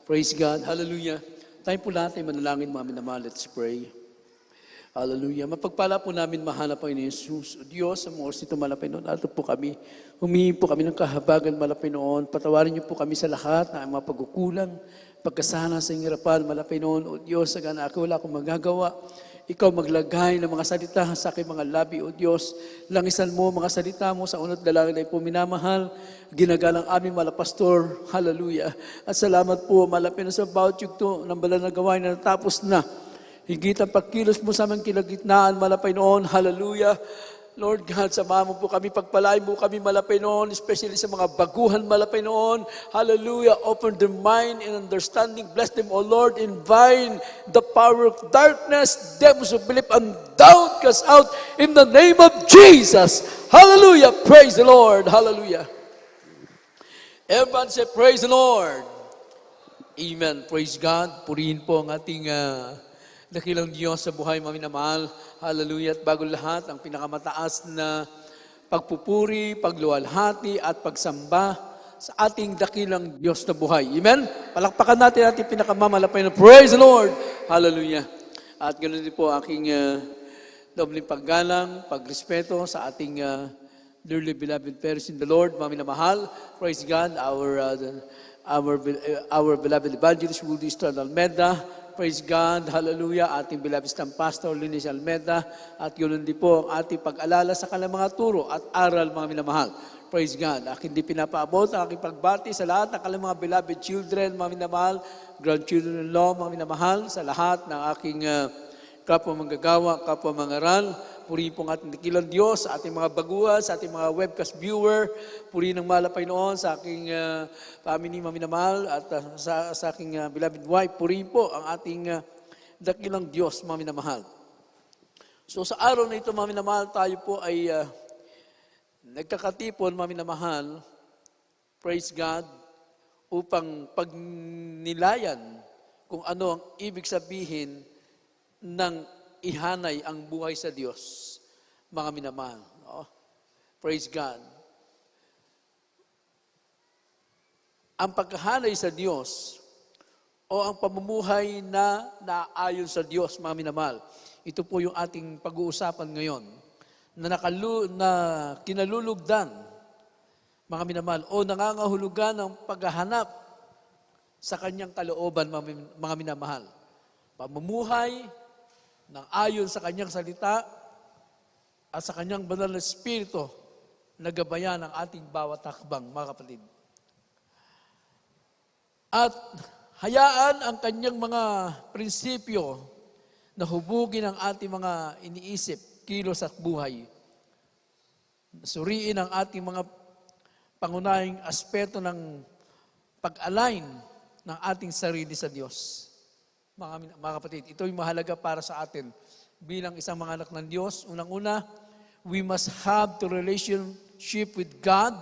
Praise God. Hallelujah. Tayo po lahat ay manalangin, mga minamahal. Let's pray. Hallelujah. Mapagpala po namin mahanap ang Jesus. O Diyos, sa mga oras nito malapay noon. Ato po kami. Humingi po kami ng kahabagan malapay noon. Patawarin niyo po kami sa lahat ng mga pagkukulang, pagkasala sa hirapan malapay noon. O Diyos, sa gana ako wala akong magagawa. Ikaw maglagay ng mga salita sa aking mga labi, O Diyos. Langisan mo mga salita mo sa unat dalangin ay po minamahal. Ginagalang aming malapastor. Hallelujah. At salamat po malapit na sa bawat yugto ng banal na gawain na natapos na. Higit ang pagkilos mo sa aming kilagitnaan malapay noon. Hallelujah. Lord God, samahan mo po kami, pagpalain mo kami malapay noon, especially sa mga baguhan malapay noon. Hallelujah. Open their mind and understanding. Bless them, O Lord, and bind the power of darkness, devils of belief and doubt cast out in the name of Jesus. Hallelujah. Praise the Lord. Hallelujah. Everyone say, praise the Lord. Amen. Praise God. Purihin po ang ating dakilang Diyos sa buhay, mga minamahal. Hallelujah. At bago lahat, ang pinakamataas na pagpupuri, pagluwalhati at pagsamba sa ating dakilang Diyos na buhay. Amen? Palakpakan natin ating pinakamamalapay na praise the Lord. Hallelujah. At ganoon din po aking dobling paggalang, pagrespeto sa ating dearly beloved parents in the Lord, mga minamahal. Praise God, our beloved evangelist, Woody Strad Almeda. Praise God, hallelujah, ating beloved pastor, Linis Almeda, at yun din po ang ating pag-alala sa kanilang mga turo at aral, mga minamahal. Praise God. Aking di pinapaabot ang aking pagbati sa lahat ng kanilang mga beloved children, mga minamahal, grandchildren-in-law, mga minamahal, sa lahat ng aking kapwa manggagawa, kapwa mangaral. Purihin po ang ating dakilang Diyos, sa ating mga baguhan, sa ating mga webcast viewer. Purihin ng malapay noon sa aking family, mga minamahal, at sa aking beloved wife. Purihin po ang ating dakilang Diyos, mga minamahal. So sa araw na ito, mga minamahal, tayo po ay nagkakatipon, mga minamahal, praise God, upang pagnilayan kung ano ang ibig sabihin ng ihanay ang buhay sa Diyos, mga minamahal. No? Praise God. Ang paghahanay sa Diyos o ang pamumuhay na naayon sa Diyos, mga minamahal, ito po yung ating pag-uusapan ngayon na kinalulugdan, mga minamahal, o nangangahulugan ng paghahanap sa kanyang kalooban, mga minamahal. Pamumuhay ng ayon sa kanyang salita at sa kanyang banal na espiritu na gabayan ang ating bawat hakbang, mga kapatid. At hayaan ang kanyang mga prinsipyo na hubugin ang ating mga iniisip, kilos at buhay. Suriin ang ating mga pangunahing aspeto ng pag-align ng ating sarili sa Diyos. Mga kapatid, ito yung mahalaga para sa atin. Bilang isang mga anak ng Diyos, unang-una, we must have the relationship with God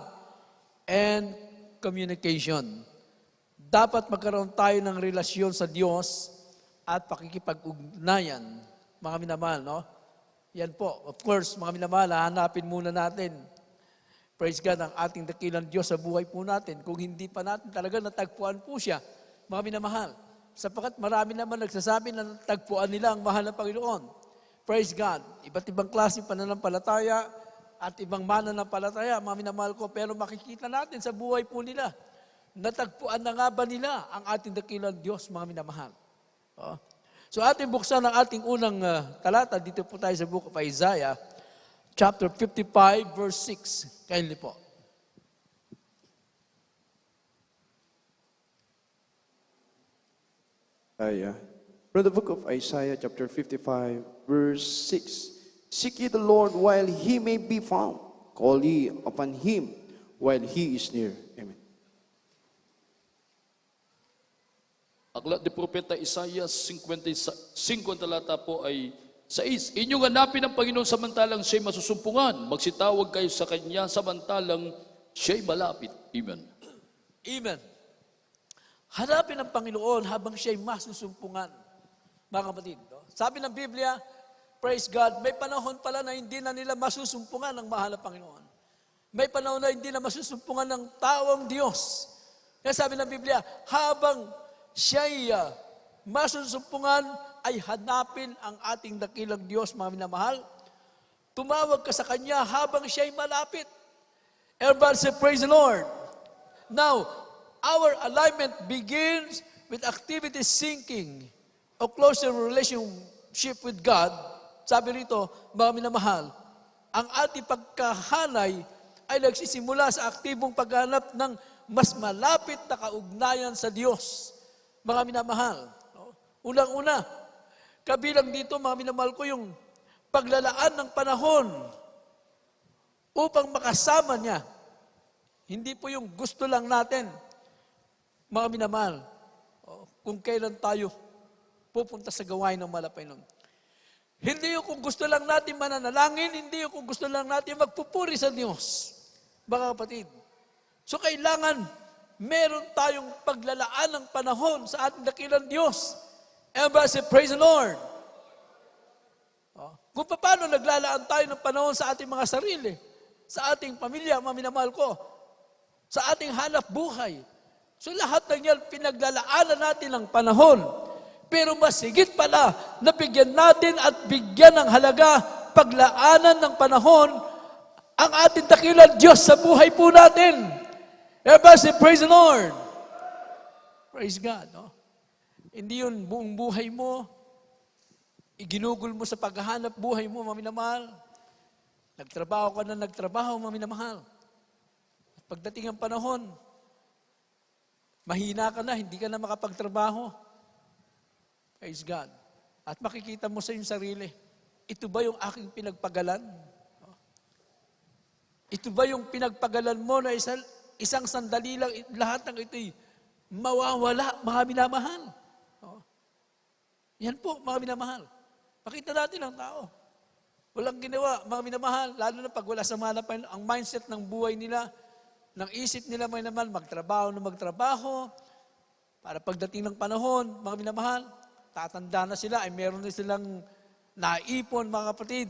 and communication. Dapat magkaroon tayo ng relasyon sa Diyos at pakikipag-ugnayan, mga minamahal, no? Yan po, of course, mga minamahal, hahanapin muna natin. Praise God, ang ating dakilang Diyos sa buhay po natin. Kung hindi pa natin talaga natagpuan po siya, mga minamahal. Sapagkat marami naman nagsasabi na tagpuan nila ang mahal na Panginoon. Praise God. Iba't ibang klase pananampalataya at ibang mananampalataya, mga minamahal ko. Pero makikita natin sa buhay po nila, natagpuan na nga ba nila ang ating dakilang Diyos, mga minamahal. So ating buksan ang ating unang talata. Dito po tayo sa book of Isaiah, chapter 55, verse 6. Kindly po. From the book of Isaiah, chapter 55, verse 6. Seek ye the Lord while he may be found. Call ye upon him while he is near. Amen. Aklat ni Propeta Isaiah 55 talata po ay 6. Inyong hanapin ang Panginoon samantalang siya'y masusumpungan. Magsitawag kayo sa Kanya samantalang siya'y malapit. Amen. Amen. Hanapin ang Panginoon habang siya'y masusumpungan. Mga kapatid, no? Sabi ng Biblia, praise God, may panahon pala na hindi na nila masusumpungan ng mahal na Panginoon. May panahon na hindi na masusumpungan ng taong Diyos. Kaya sabi ng Biblia, habang siya'y masusumpungan, ay hanapin ang ating dakilang Diyos, mga minamahal. Tumawag ka sa Kanya habang siya'y malapit. Everybody say, praise the Lord. Now, our alignment begins with activity seeking o closer relationship with God. Sabi rito, mga minamahal, ang ating pagkahanay ay nagsisimula sa aktibong paghanap ng mas malapit na kaugnayan sa Diyos. Mga minamahal, unang-una, kabilang dito, mga minamahal ko, yung paglalaan ng panahon upang makasama niya. Hindi po yung gusto lang natin, mga minamahal, kung kailan tayo pupunta sa gawain ng malapay nun. Hindi yung kung gusto lang natin mananalangin, hindi yung kung gusto lang natin magpupuri sa Diyos, mga kapatid. So kailangan meron tayong paglalaan ng panahon sa ating dakilang Diyos. Everybody say, praise the Lord. Kung paano naglalaan tayo ng panahon sa ating mga sarili, sa ating pamilya, mga minamahal ko, sa ating hanap buhay. So lahat ng yan, pinaglalaanan natin ng panahon. Pero mas higit pala, nabigyan natin at bigyan ng halaga, paglaanan ng panahon, ang ating dakilang Diyos sa buhay po natin. Everybody say, praise the Lord. Praise God. No? Hindi yun buong buhay mo, iginugol mo sa paghahanap buhay mo, mga minamahal. Nagtrabaho ka na nagtrabaho, mga minamahal. At pagdating ang panahon, mahina ka na, hindi ka na makapagtrabaho. Praise God. At makikita mo sa iyong sarili, ito ba yung aking pinagpagalan? Ito ba yung pinagpagalan mo na isang sandali lang, lahat ng ito'y mawawala, mga minamahal? Yan po, mga minamahal. Pakita natin ang tao. Walang ginawa, mga minamahal, lalo na pag wala sa malapay, ang mindset ng buhay nila, ng isip nila, mga minamahal, magtrabaho na magtrabaho, para pagdating ng panahon, mga minamahal, tatanda na sila, ay meron na silang naipon, mga kapatid.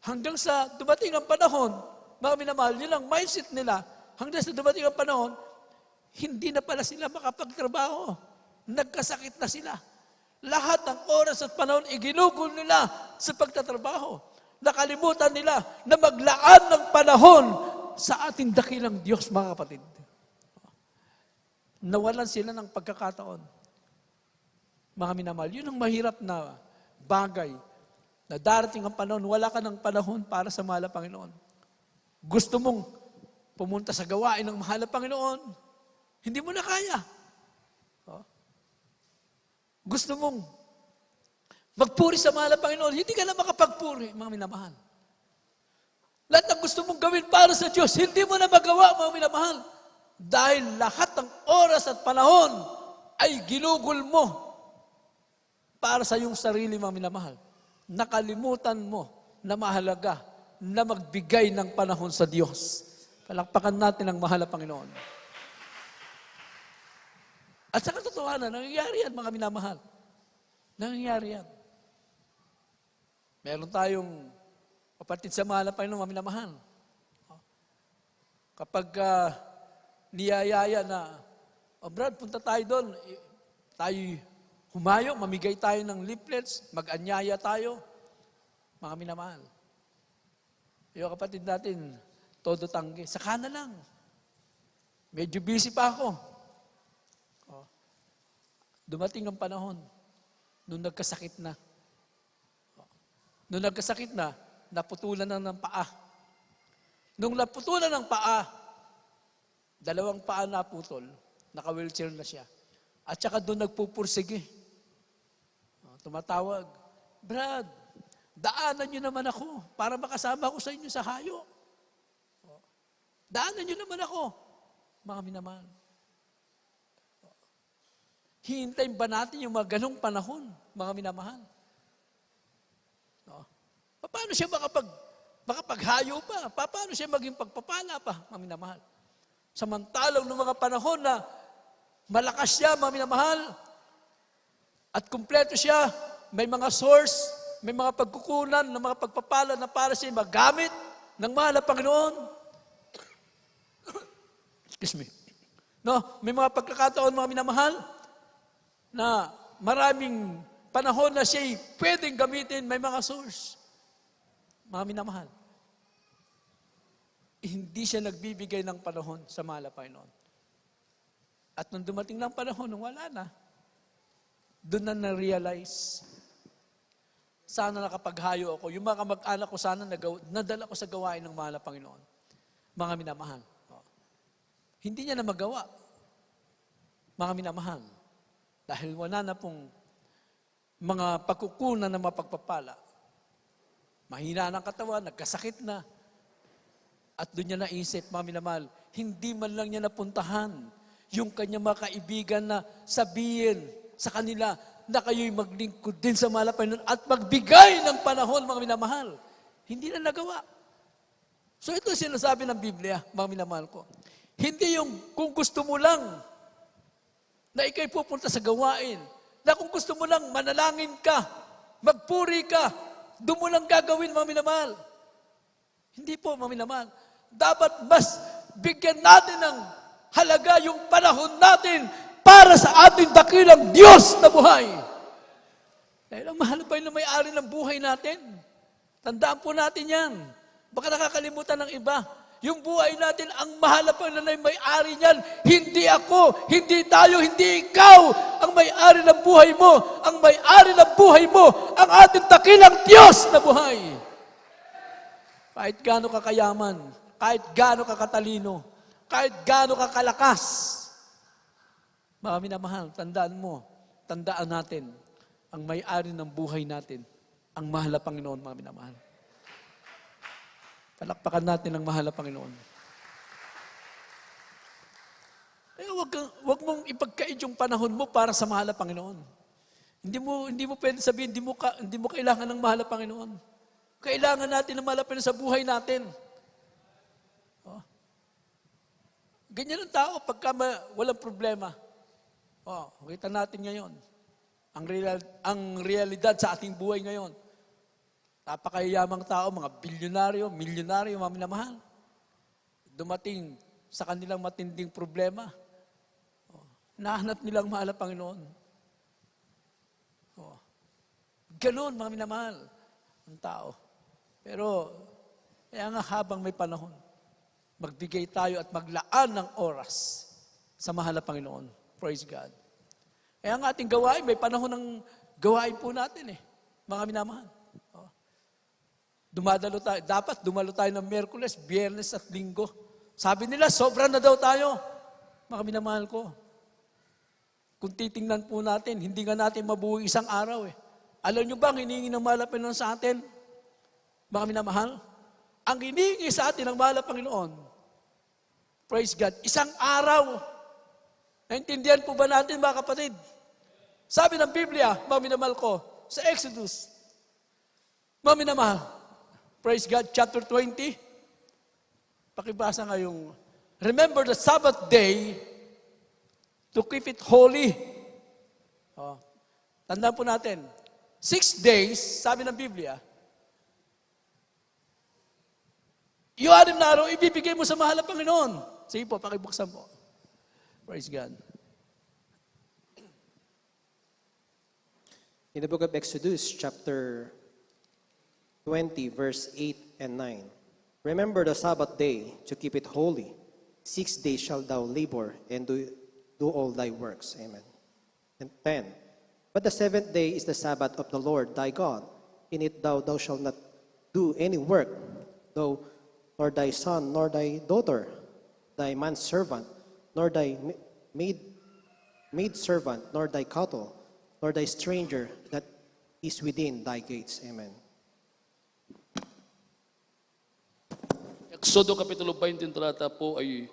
Hanggang sa dumating ang panahon, mga minamahal, yun ang mindset nila, hanggang sa dumating ang panahon, hindi na pala sila makapagtrabaho. Nagkasakit na sila. Lahat ng oras at panahon, iginugol nila sa pagtatrabaho. Nakalimutan nila na maglaan ng panahon sa ating dakilang Diyos, mga kapatid. Nawalan sila ng pagkakataon. Mga minamahal, yun ang mahirap na bagay na darating ang panahon, wala ka ng panahon para sa mahal na Panginoon. Gusto mong pumunta sa gawain ng mahal na Panginoon, hindi mo na kaya. Gusto mong magpuri sa mahal na Panginoon, hindi ka na makapagpuri, mga minamahal. Lahat ng gusto mong gawin para sa Diyos, hindi mo na magawa, mga minamahal. Dahil lahat ng oras at panahon ay ginugol mo para sa iyong sarili, mga minamahal. Nakalimutan mo na mahalaga na magbigay ng panahon sa Diyos. Palakpakan natin ang mahal na Panginoon. At sa katotohanan, nangyayari yan, mga minamahal. Nangyayari yan. Meron tayong kapatid sa mahal na Panginoon, mga minamahal. Kapag niyayaya na, Brad, punta tayo doon, tayo humayo, mamigay tayo ng leaflets, mag-anyaya tayo, mga minamahal. Yung kapatid natin, todo tanggi, saka na lang. Medyo busy pa ako. Dumating ang panahon, nung nagkasakit na. Nung nagkasakit na, naputulan na ng paa. Nung naputulan ng paa, 2 paa naputol, naka-wheelchair na siya. At saka doon nagpupursige. Tumatawag, Brad, daanan niyo naman ako para makasama ko sa inyo sa hayo. Daanan niyo naman ako, mga minamahal. Hihintayin ba natin yung mga ganong panahon, mga minamahal? Paano siya makapaghayo pa? Paano siya maging pagpapala pa, mga minamahal? Samantalang ng mga panahon na malakas siya, mga minamahal, at kumpleto siya, may mga source, may mga pagkukunan, ng mga pagpapala na para siya magamit ng mahal na Panginoon. Excuse me. No? May mga pagkakataon, mga minamahal, na maraming panahon na siya'y pwedeng gamitin, may mga source. Mga minamahal. Hindi siya nagbibigay ng panahon sa mahal na Panginoon. At nung dumating ng panahon, nung wala na, doon na na-realize, sana nakapaghayo ako. Yung mga kamag-anak ko, sana nadala ko sa gawain ng mahal na Panginoon. Mga minamahal. Hindi niya na magawa. Mga minamahal. Dahil wala na pong mga pagkukunan na mapagpapala. Mahina ng katawan, nagkasakit na. At doon niya naisip, mga minamahal, hindi man lang niya napuntahan yung kanyang mga kaibigan na sabihin sa kanila na kayo'y maglingkod din sa mahal na Panginoon at magbigay ng panahon, mga minamahal. Hindi na nagawa. So ito sinasabi ng Biblia, mga minamahal ko. Hindi yung kung gusto mo lang na ikay pupunta sa gawain, na kung gusto mo lang manalangin ka, magpuri ka, doon mo lang gagawin, mga minamahal. Hindi po, mga minamahal. Dapat mas bigyan natin ng halaga yung panahon natin para sa ating dakilang Diyos na buhay. Dahil ang mahal pa yung may-ari ng buhay natin. Tandaan po natin yan. Baka nakakalimutan ng iba. Yung buhay natin, ang mahal pa na may-ari niyan. Hindi ako, hindi tayo, hindi ikaw ang may-ari ng buhay mo. Ang may-ari ng buhay mo, ang ating dakilang Diyos na buhay. Kahit gaano ka kayaman, kahit gaano ka katalino, kahit gaano ka kalakas, mga minamahal, tandaan natin, ang may-ari ng buhay natin, ang mahal na Panginoon, mga minamahal. Palakpakan natin ang mahal na Panginoon. Wag mong ipagkait yung panahon mo para sa mahal na Panginoon. Hindi mo pwede sabihin, hindi mo kailangan ng mahal na Panginoon. Kailangan natin ng mahal na Panginoon sa buhay natin. Oh. Ganyan ang tao pagka walang problema. Kita natin ngayon. Ang realidad sa ating buhay ngayon. Napakayamang tao, mga bilyonaryo, milyonaryo, mga minamahal. Dumating sa kanilang matinding problema. Nahanap nilang mahal na Panginoon. Ganon, mga minamahal, ang tao. Pero, kaya nga habang may panahon, magbigay tayo at maglaan ng oras sa mahal na Panginoon. Praise God. Kaya nga ating gawain, may panahon ng gawain po natin mga minamahal. Dapat dumalo tayo ng Miyerkules, Biyernes at Linggo. Sabi nila, sobra na daw tayo. Mga minamahal ko. Kung titingnan po natin, hindi nga natin mabuhay isang araw Alam nyo ba ang hinihingi ng mahal na Panginoon sa atin? Mga minamahal? Ang hinihingi sa atin ng mahal na Panginoon, praise God, isang araw. Naintindihan po ba natin, mga kapatid? Sabi ng Biblia, mga minamahal ko, sa Exodus, mga minamahal, praise God, chapter 20. Pakibasa nga yung, remember the Sabbath day to keep it holy. Tandaan po natin, 6 days, sabi ng Biblia, yung 6 na araw, ibibigay mo sa mahal na Panginoon. Sige po, pakibuksan po. Praise God. In the book of Exodus, chapter 20, verse 8 and 9. Remember the Sabbath day to keep it holy. 6 days shalt thou labor and do all thy works. Amen. And 10. But the 7th day is the Sabbath of the Lord thy God. In it thou shalt not do any work, nor thy son, nor thy daughter, thy manservant, nor thy maid servant, nor thy cattle, nor thy stranger that is within thy gates. Amen. Exodo Kapitulo 20, talata po ay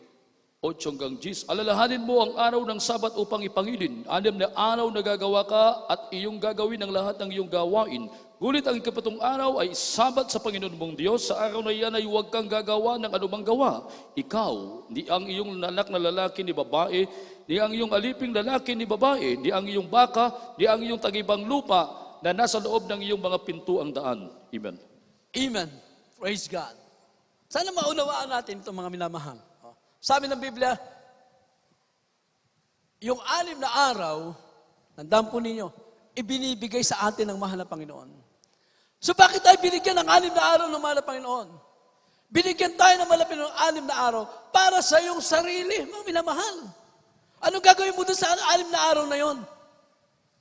8 hanggang 10. Alalahanin mo ang araw ng Sabat upang ipangilin. 6 na araw na gagawa ka at iyong gagawin ang lahat ng iyong gawain. Ngunit ang ikapitong araw ay Sabat sa Panginoon mong Diyos. Sa araw na iyan ay huwag kang gagawa ng anumang gawa. Ikaw, ni ang iyong anak na lalaki ni babae, ni ang iyong aliping lalaki ni babae, ni ang iyong baka, ni ang iyong tagibang lupa na nasa loob ng iyong mga pintuang daan. Amen. Amen. Praise God. Sana maunawaan natin itong mga minamahal. Sabi ng Biblia, yung 6 na araw, tandaan po ninyo, ibinibigay sa atin ng mahal na Panginoon. So bakit tayo binigyan ng 6 na araw ng mahal na Panginoon? Binigyan tayo ng mahal na Panginoon ng 6 na araw para sa iyong sarili, mga minamahal. Anong gagawin mo doon sa 6 na araw na yon?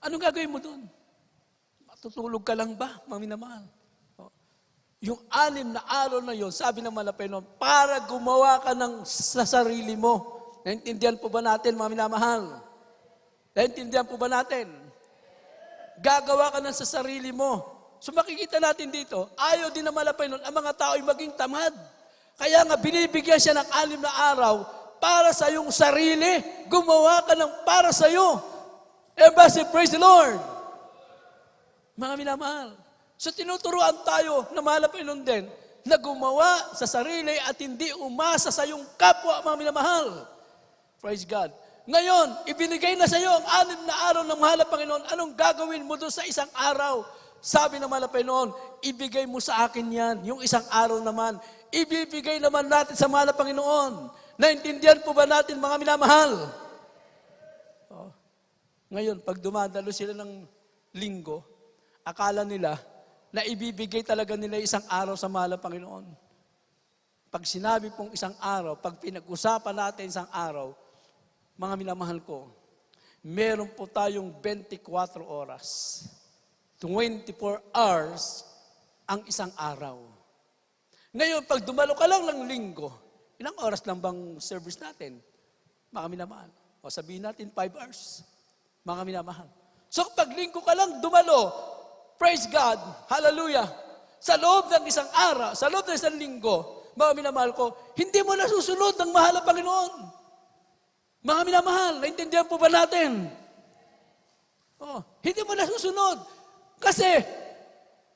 Anong gagawin mo doon? Matutulog ka lang ba, mga minamahal? Yung 6 na araw na yon, sabi ng mahal na Panginoon, para gumawa ka sa sarili mo. Naintindihan po ba natin, mga minamahal? Naintindihan po ba natin? Gagawa ka sa sarili mo. So makikita natin dito, ayaw din ng mahal na Panginoon ang mga tao ay maging tamad. Kaya nga binibigyan siya ng 6 na araw para sa iyong sarili. Gumawa ka ng para sa iyo. Everybody say, praise the Lord. Mga minamahal. So tinuturuan tayo na mahal na Panginoon din na gumawa sa sarili at hindi umasa sa iyong kapwa, mga minamahal. Praise God. Ngayon, ibinigay na sa iyo ang 6 na araw ng mahal na Panginoon. Anong gagawin mo doon sa isang araw? Sabi ng mahal na Panginoon, ibigay mo sa akin yan. Yung isang araw naman, ibibigay naman natin sa mahal na Panginoon. Naintindihan po ba natin, mga minamahal? Oh. Ngayon, pag dumadalo sila ng linggo, akala nila na ibibigay talaga nila isang araw sa mahal na Panginoon. Pag sinabi pong isang araw, pag pinag-usapan natin isang araw, mga minamahal ko, meron po tayong 24 oras. 24 hours ang isang araw. Ngayon, pag dumalo ka lang ng linggo, ilang oras lang bang service natin? Mga minamahal. O sabihin natin 5 hours. Mga minamahal. So pag linggo ka lang dumalo, praise God, hallelujah, sa loob ng isang araw, sa loob ng isang linggo, mga minamahal ko, hindi mo nasusunod ng mahal na Panginoon. Mga minamahal, naintindihan po ba natin? Oh, hindi mo nasusunod. Kasi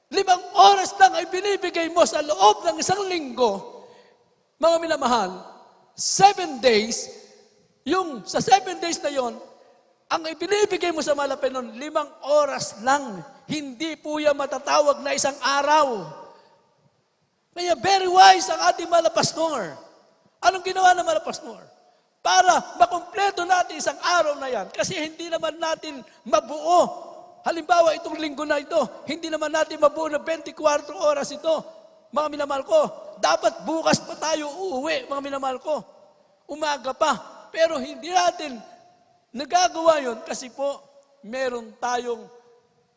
5 oras lang ay binibigay mo sa loob ng isang linggo. Mga minamahal, 7 days, yung sa 7 days na yon, ang ibinibigay mo sa mahal na Panginoon, 5 oras lang. Hindi po yan matatawag na isang araw. Kaya very wise ang ating mahal na pastor. Anong ginawa ng mahal na pastor? Para makumpleto natin isang araw na yan. Kasi hindi naman natin mabuo. Halimbawa, itong linggo na ito, hindi naman natin mabuo na 24 oras ito. Mga minamahal ko, dapat bukas pa tayo uuwi, mga minamahal ko. Umaga pa. Pero hindi natin nagagawa yun kasi po, meron tayong,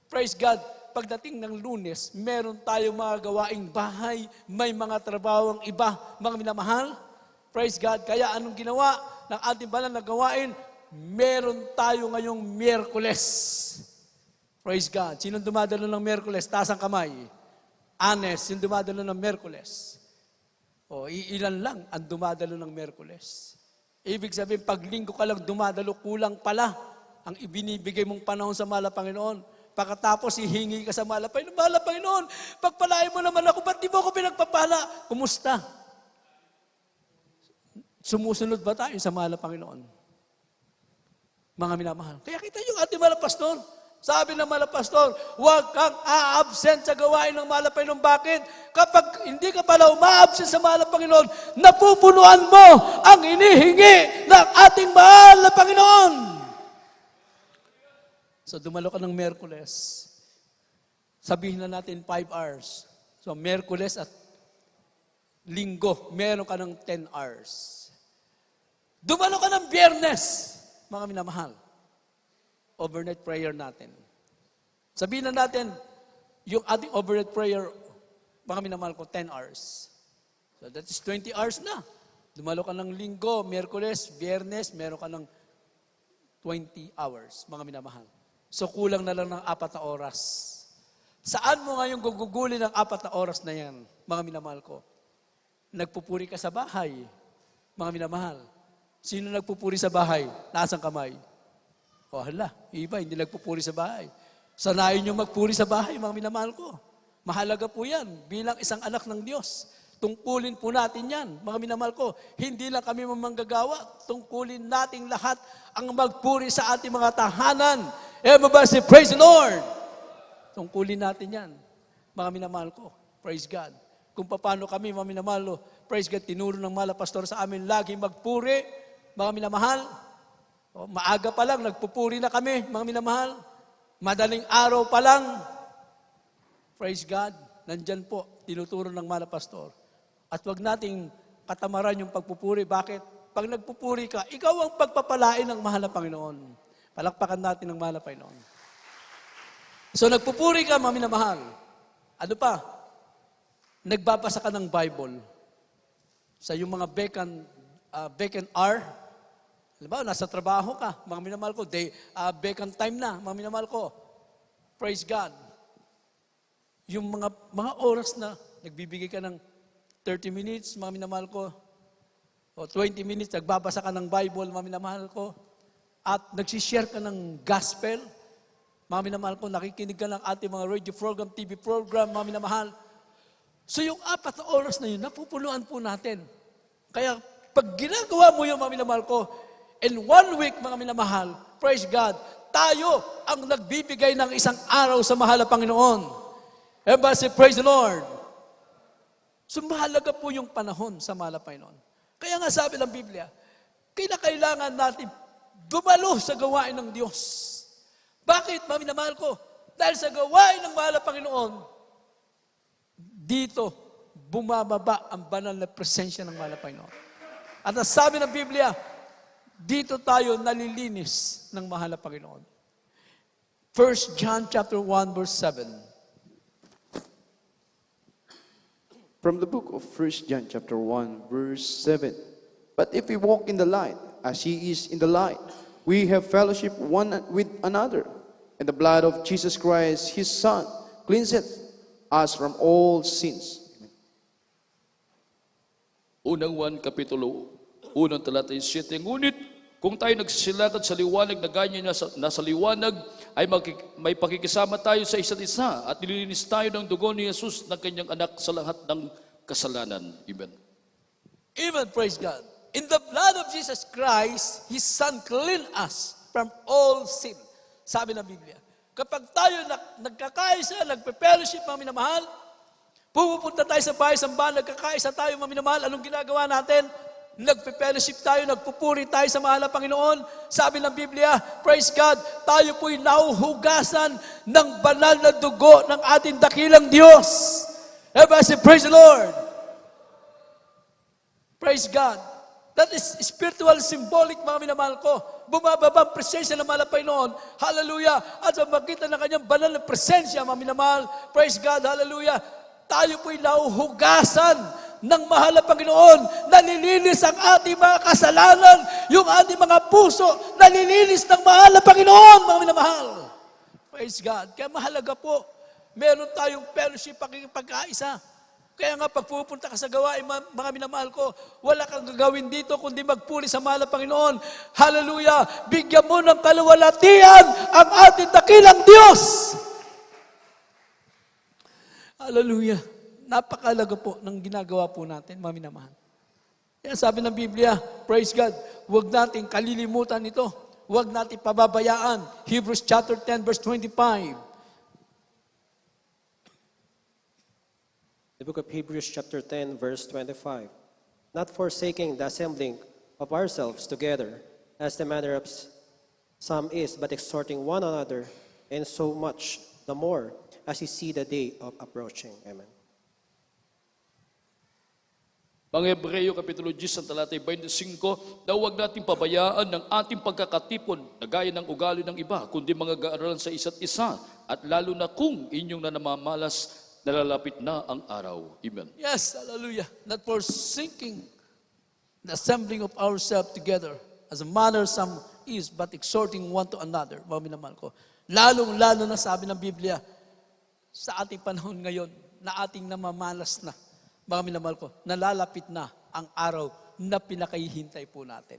praise God, pagdating ng Lunes, meron tayong mga gawaing bahay, may mga trabahong iba, mga minamahal. Praise God. Kaya anong ginawa ng ating banal na gawain? Meron tayo ngayong Miyerkules. Praise God. Sinong dumadalo ng Miyerkules? Taas ang kamay. Anes, yung dumadalo ng Miyerkules. O, ilan lang ang dumadalo ng Miyerkules. Ibig sabihin, pag linggo ka lang dumadalo, kulang pala ang ibinibigay mong panahon sa mahal na Panginoon. Pagkatapos, hihingi ka sa mahal na Panginoon. Mahal na Panginoon, pagpalain mo naman ako, ba't di mo ako pinagpapala? Kumusta? Sumusunod ba tayo sa mahal na Panginoon? Mga minamahal. Kaya kita yung ating mahal na pastor. Sabi ng mahal na pastor, huwag kang a-absent sa gawain ng mahal na Panginoon. Bakit? Kapag hindi ka pala uma-absent sa mahal na Panginoon, napupunuan mo ang inihingi ng ating mahal na Panginoon. So dumalo ka ng Miyerkules. Sabihin na natin 5 hours. So Miyerkules at Linggo, meron ka ng 10 hours. Dumalo ka ng Biyernes, mga minamahal. Overnight prayer natin. Sabihin na natin, yung ating overnight prayer, mga minamahal ko, 10 hours. So that is 20 hours na. Dumalo ka ng Linggo, Miyerkules, Biyernes, meron ka ng 20 hours, mga minamahal. So kulang na lang ng 4 na oras. Saan mo ngayon gugugulin ng 4 na oras na yan, mga minamahal ko? Nagpupuri ka sa bahay, mga minamahal. Sino nagpupuri sa bahay? Nasang kamay? O hala, iba, hindi nagpupuri sa bahay. Sanayin nyo magpuri sa bahay, mga minamahal ko. Mahalaga po yan, bilang isang anak ng Diyos. Tungkulin po natin yan, mga minamahal ko. Hindi lang kami mamanggagawa, tungkulin nating lahat ang magpuri sa ating mga tahanan. Everybody say, praise the Lord! Tungkulin natin yan, mga minamahal ko. Praise God. Kung paano kami, mga minamahal, praise God, tinuro ng mahal na pastor sa amin, lagi magpuri, mga minamahal. O, maaga pa lang, nagpupuri na kami, mga minamahal. Madaling araw pa lang, praise God, nandyan po, tinuturo ng mahal na pastor. At wag nating katamaran yung pagpupuri. Bakit? Pag nagpupuri ka, ikaw ang pagpapalain ng mahal na Panginoon. Palakpakan natin ng mahal na Panginoon. So nagpupuri ka, mga minamahal. Ano pa? Nagbabasa ka ng Bible. Sa yung mga vacant hour, halimbawa, nasa trabaho ka, mga minamahal ko, vacant time na, mga minamahal ko. Praise God. Yung mga oras na nagbibigay ka ng 30 minutes, mga minamahal ko, o 20 minutes, nagbabasa ka ng Bible, mga minamahal ko, at nagsishare ka ng gospel, mga minamahal ko, nakikinig ka ng ating mga radio program, TV program, mga minamahal. So yung 4 na oras na yun, napupuluan po natin. Kaya pag ginagawa mo yung mga minamahal ko, in 1 week, mga minamahal, praise God, tayo ang nagbibigay ng isang araw sa mahal na Panginoon. Everybody say, praise the Lord. So mahalaga po yung panahon sa mahal na Panginoon. Kaya nga sabi ng Biblia, kailangan natin dumalo sa gawain ng Diyos. Bakit, mga minamahal ko? Dahil sa gawain ng mahal na Panginoon, dito bumababa ang banal na presensya ng mahal na Panginoon. At ang sabi ng Biblia, dito tayo nalilinis ng mahal na Panginoon. 1 John chapter 1 verse 7. From the book of 1 John chapter 1, verse 7. But if we walk in the light, as he is in the light, we have fellowship one with another. And the blood of Jesus Christ, his Son, cleanseth us from all sins. Unang 1, Kapitulo 1, talata 7. Ngunit kung tayo nagsisilakad sa liwanag na ganyan nasa liwanag, ay may pakikisama tayo sa isa't isa at nililinis tayo ng dugo ni Jesus ng kanyang anak sa lahat ng kasalanan. Amen. Amen, praise God. In the blood of Jesus Christ, His Son clean us from all sin. Sabi ng Biblia. Kapag tayo nagkakaisa, nagpe-fellowship, mga minamahal, pupunta tayo sa bahay sambahan, nagkakaisa tayo, mga minamahal, anong ginagawa natin? Nagpe-fellowship tayo, nagpupuri tayo sa mahal na Panginoon. Sabi ng Biblia, praise God, tayo po'y nauhugasan ng banal na dugo ng ating dakilang Diyos. Everybody say, praise the Lord. Praise God. That is spiritual, symbolic, mga minamahal ko. Bumababa ang presensya ng mahal na Panginoon. Hallelujah. At sa magitan ng kanyang banal na presensya, mga minamahal, praise God, hallelujah. Tayo po'y nauhugasan ng mahal na Panginoon, nalilinis ang ating mga kasalanan, yung ating mga puso, nalilinis ng mahal na Panginoon, mga minamahal. Praise God. Kaya mahalaga po, meron tayong fellowship, pagkakaisa. Kaya nga, pag pupunta ka sa gawain, mga minamahal ko, wala kang gagawin dito, kundi magpuri sa mahal na Panginoon. Hallelujah! Bigyan mo ng kaluwalhatian ang ating dakilang Diyos. Hallelujah! Napakalaga po ng ginagawa po natin, mga minamahal. Kaya sabi ng Biblia, praise God, huwag natin kalilimutan ito. Huwag natin pababayaan. Hebrews chapter 10, verse 25. The book of Hebrews chapter 10, verse 25. Not forsaking the assembling of ourselves together, as the manner of some is, but exhorting one another, and so much the more, as you see the day of approaching. Amen. Mga Hebreo, Kapitulo 10, talatay 25, na huwag natin pabayaan ng ating pagkakatipon na gaya ng ugali ng iba, kundi mga gaaralan sa isa't isa, at lalo na kung inyong nanamamalas, nalalapit na ang araw. Amen. Yes, hallelujah. Not forsaking the assembling of ourselves together, as a manner some is, but exhorting one to another. Mga minamahal ko. Lalong-lalo na sabi ng Biblia, sa ating panahon ngayon, na ating namamalas na, mga minamahal ko, nalalapit na ang araw na pinakahihintay po natin.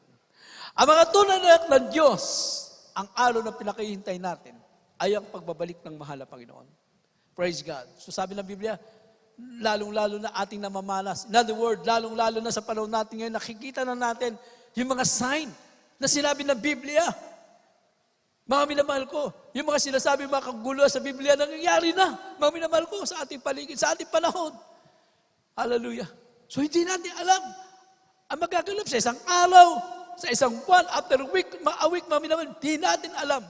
Ang mga tunay na anak ng Diyos, ang araw na pinakahihintay natin ay ang pagbabalik ng mahal na Panginoon. Praise God. So sabi ng Biblia, lalong-lalo na ating namamalas. In other words, lalong-lalo na sa panahon natin ngayon, nakikita na natin yung mga sign na sinabi ng Biblia. Mga minamahal ko, yung mga sinasabi, mga kagulo sa Biblia, nangyayari na. Mga minamahal ko, sa ating paligid, sa ating panahon. Hallelujah. So hindi natin alam ang magaganap sa isang araw, sa isang buwan, after a week, mga minamahal, di natin alam.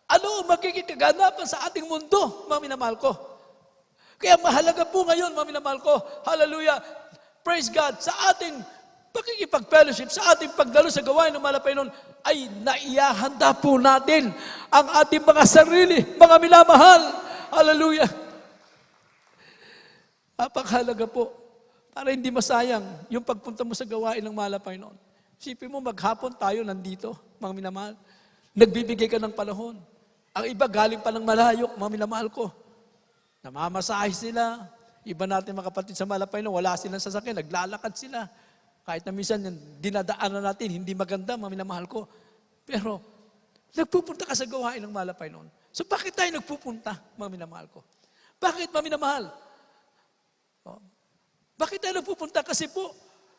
Ano ang magiging kaganapan sa ating mundo, mga minamahal ko? Kaya mahalaga po ngayon, mga minamahal ko, hallelujah, praise God, sa ating pakikipag-fellowship, sa ating pagdalo sa gawain ng malapay noon, ay naiyahanda po natin ang ating mga sarili, mga minamahal. Hallelujah. Napakahalaga po para hindi masayang yung pagpunta mo sa gawain ng malapay noon. Isipin mo, maghapon tayo nandito, mga minamahal. Nagbibigay ka ng panahon. Ang iba galing pa ng malayo, mga minamahal ko. Namamasahe sila. Iba natin mga kapatid sa malapay noon, wala silang sasakyan, naglalakad sila. Kahit na minsan dinadaanan natin, hindi maganda, mga minamahal ko. Pero, nagpupunta ka sa gawain ng malapay noon. So, bakit tayo nagpupunta, mga minamahal ko? Bakit, mga minamahal? Bakit tayo nagpupunta? Kasi po,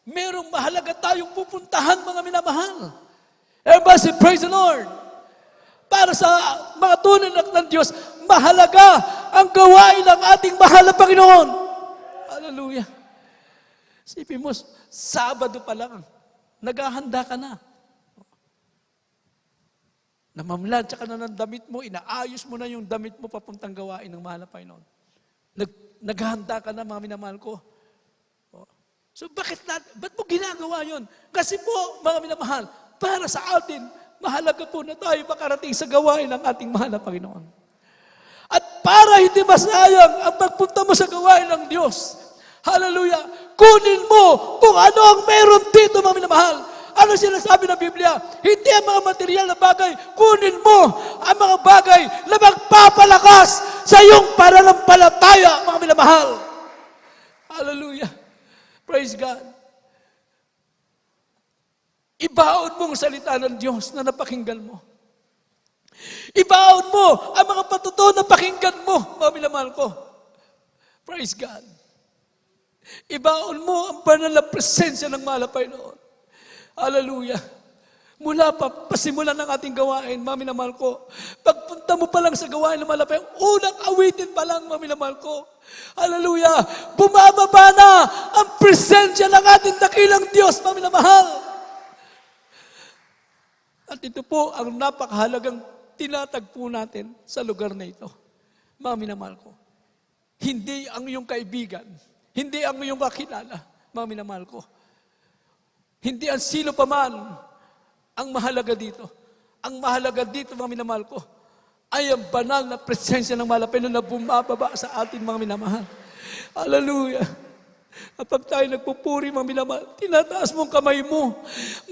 merong mahalaga tayong pupuntahan, mga minamahal. Everybody, praise the Lord. Para sa mga tunay ng Diyos, mahalaga ang gawain ng ating mahal na Panginoon. Hallelujah. Sipin mo, Sabado pa lang, naghahanda ka na. Namamlansya ka na ng damit mo, inaayos mo na yung damit mo papuntang gawain ng mahal na Panginoon. Naghahanda ka na, mga minamahal ko. So ba't mo ginagawa yun? Kasi po, mga minamahal, para sa atin, mahalaga po na tayo makarating sa gawain ng ating mahal na Panginoon. At para hindi masayang ang pagpunta mo sa gawain ng Diyos, hallelujah, kunin mo kung ano ang meron dito, mga minamahal. Ano sinasabi ng Biblia? Hindi ang mga material na bagay, kunin mo ang mga bagay na magpapalakas sa iyong pananampalataya, mga minamahal. Hallelujah. Praise God. Ibaon mo ang salita ng Diyos na napakinggan mo. Ibaon mo ang mga patutuo na pakinggan mo, mga minamahal ko. Praise God. Ibaon mo ang banal na presensya ng malapay noon. Hallelujah. Mula pa, pasimulan ng ating gawain, mga minamahal ko. Pagpunta mo pa lang sa gawain ng malapay, unang awitin pa lang, mga minamahal ko. Hallelujah. Bumababa na ang presensya ng ating dakilang Diyos, mga minamahal. At ito po ang napakahalagang tinatagpo natin sa lugar na ito. Mga minamahal ko. Hindi ang iyong kaibigan, hindi ang iyong kakilala, mga minamahal ko. Hindi ang sino pa man ang mahalaga dito. Ang mahalaga dito, mga minamahal ko, ay ang banal na presensya ng malapay na bumababa sa ating mga minamahal. Hallelujah. Kapag tayo nagpupuri, mga minamahal, tinataas mo ang kamay mo.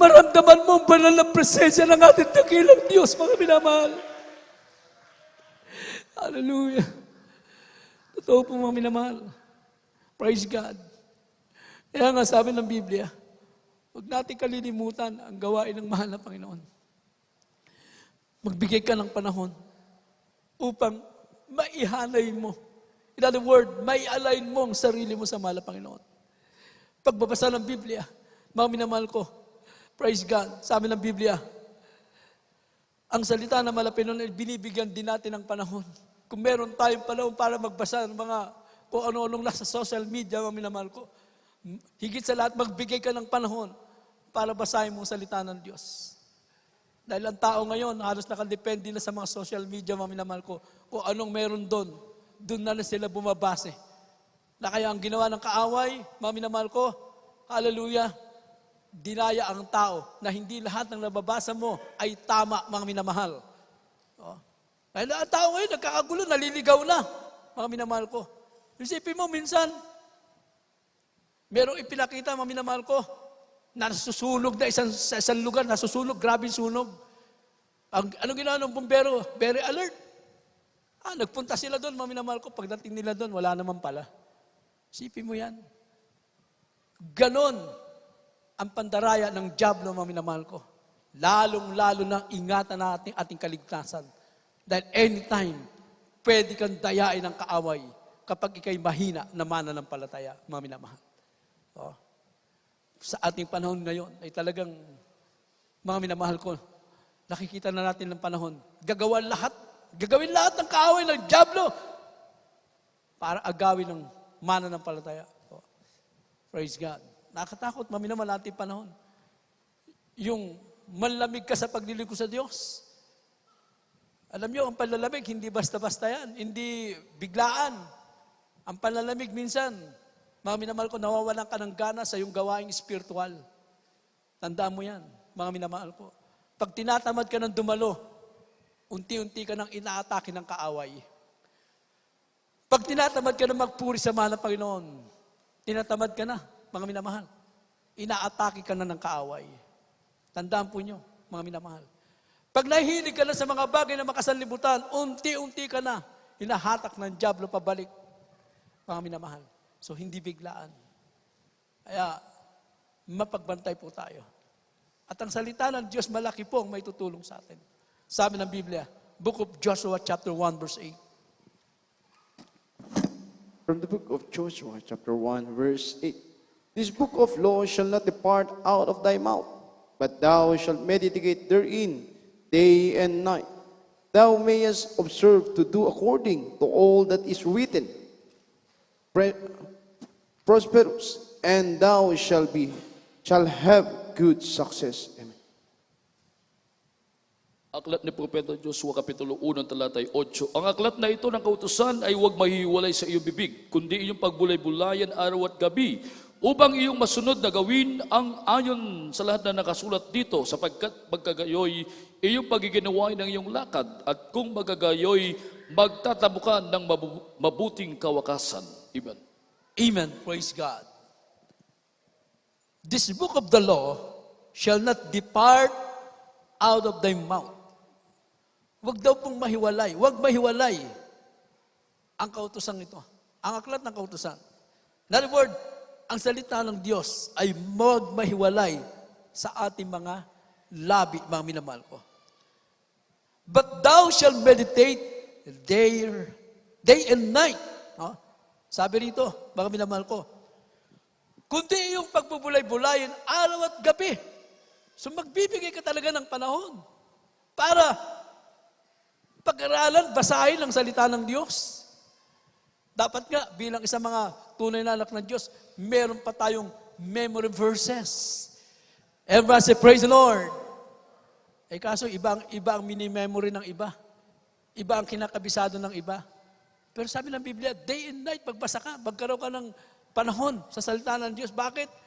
Maramdaman mo ang banal na presensya ng ating dakilang Diyos, mga minamahal. Hallelujah. Totoo po, mga minamahal. Praise God. Kaya nga sabi ng Biblia, huwag natin kalilimutan ang gawain ng mahal na Panginoon. Magbigay ka ng panahon upang maihanay mo. In other words, mai-align mo ang sarili mo sa mahal na Panginoon. Pagbabasa ng Biblia, mga minamahal ko, praise God, sabi ng Biblia, ang salita ng mahal na Panginoon ay binibigyan din natin ng panahon. Kung meron tayong panahon para magbasa ng mga kung ano-anong nasa social media, mga minamahal ko, higit sa lahat, magbigay ka ng panahon para basahin mo ang salita ng Diyos. Dahil ang tao ngayon, halos nakadepende na sa mga social media, mga minamahal ko, kung anong meron doon na sila bumabase. Na kaya ang ginawa ng kaaway, mga minamahal ko, hallelujah, dinaya ang tao na hindi lahat ng nababasa mo ay tama, mga minamahal. Dahil ang tao ngayon, nagkakagulo, naliligaw na, mga minamahal ko. Isipin mo, minsan, merong ipinakita, mga minamahal ko, nasusunog na sa isang lugar, nasusunog, grabing sunog. Ano ginawa ng bumbero? Very alert. Nagpunta sila doon, mga minamahal ko, pagdating nila doon, wala naman pala. Isipin mo yan. Ganon ang pandaraya ng diablo, mga minamahal ko. Lalong-lalo na ingatan natin ating kaligtasan. Dahil anytime, pwede kang dayain ng kaaway kapag ikay mahina na mananampalataya, mga minamahal. Sa ating panahon ngayon ay talagang, mga minamahal ko, nakikita na natin ng panahon, gagawin lahat ng kaaway ng diablo para agawin ng mananampalataya. Praise God. Nakakatakot, mga minamahal, ating panahon. Yung manlamig ka sa paglilingkod sa Diyos. Alam niyo, ang panlalamig, hindi basta-basta yan. Hindi biglaan. Ang panlalamig minsan, mga minamahal ko, nawawalan ka ng gana sa iyong gawaing spiritual. Tandaan mo yan, mga minamahal ko. Pag tinatamad ka ng dumalo, unti-unti ka nang inaatake ng kaaway. Pag tinatamad ka na magpuri sa mahal ng Panginoon, tinatamad ka na, mga minamahal. Inaatake ka na ng kaaway. Tandaan po nyo, mga minamahal. Pag nahihilig ka na sa mga bagay na makasanlibutan, unti-unti ka na, hinahatak ng dyablo pabalik, mga minamahal. So, hindi biglaan. Kaya, mapagbantay po tayo. At ang salita ng Diyos, malaki po ang may tutulong sa atin. Sabi ng Biblia, Book of Joshua chapter 1 verse 8. From the book of Joshua, chapter 1, verse 8. This book of law shall not depart out of thy mouth, but thou shalt meditate therein day and night. Thou mayest observe to do according to all that is written. Prosperous, and thou shalt have good success. Amen. Aklat ni Propeta Joshua, Kapitulo 1, talatay 8. Ang aklat na ito ng kautusan ay huwag mahihiwalay sa iyong bibig, kundi iyong pagbulay-bulayan araw at gabi, upang iyong masunod na gawin ang ayon sa lahat na nakasulat dito, sapagkat magkagayoy iyong pagiginawain ng iyong lakad, at kung magagayoy, magtatabukan ng mabuting kawakasan. Amen. Amen. Praise God. This book of the law shall not depart out of thy mouth. Huwag daw pong mahiwalay. Huwag mahiwalay ang kautusan ito. Ang aklat ng kautusan. In other word, ang salita ng Diyos ay magmahiwalay sa ating mga labi, mga minamahal ko. But thou shalt meditate day and night. No? Sabi rito, mga minamahal ko, kundi yung pagbubulay-bulayin araw at gabi. So magbibigay ka talaga ng panahon para pag-aralan, basahin ang salita ng Diyos. Dapat nga, bilang isang mga tunay na anak ng Diyos, meron pa tayong memory verses. Everybody say, praise the Lord. Eh kaso, iba ang mini-memory ng iba. Iba ang kinakabisado ng iba. Pero sabi ng Biblia, day and night, pagbasa ka, magkaroon ka ng panahon sa salita ng Diyos. Bakit?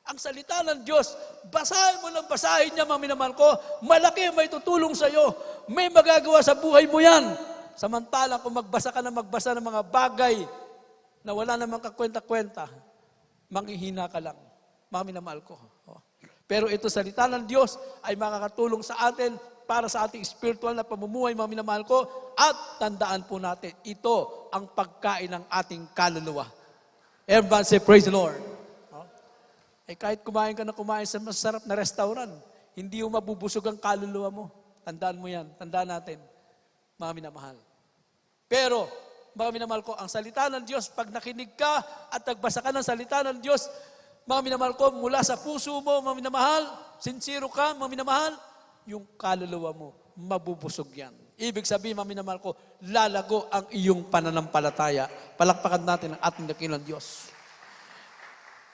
Ang salita ng Diyos, basahin mo ng basahin niya, mga minamahal ko, malaki may tutulong sa iyo. May magagawa sa buhay mo yan. Samantalang kung magbasa ka na magbasa ng mga bagay na wala namang kakwenta-kwenta, manghihina ka lang. Mga minamahal ko. Pero ito salita ng Diyos ay makakatulong sa atin para sa ating spiritual na pamumuhay, mga minamahal ko, at tandaan po natin, ito ang pagkain ng ating kaluluwa. Everyone say, praise the Lord. Eh kahit kumain ka na kumain sa masarap na restaurant, hindi mo mabubusog ang kaluluwa mo. Tandaan mo yan. Tandaan natin, mga minamahal. Pero, mga minamahal ko, ang salita ng Diyos, pag nakinig ka at nagbasa ka ng salita ng Diyos, mga minamahal ko, mula sa puso mo, mga minamahal, sincero ka, mga minamahal, yung kaluluwa mo, mabubusog yan. Ibig sabihin, mga minamahal ko, lalago ang iyong pananampalataya. Palakpakan natin ang ating dakilang Diyos.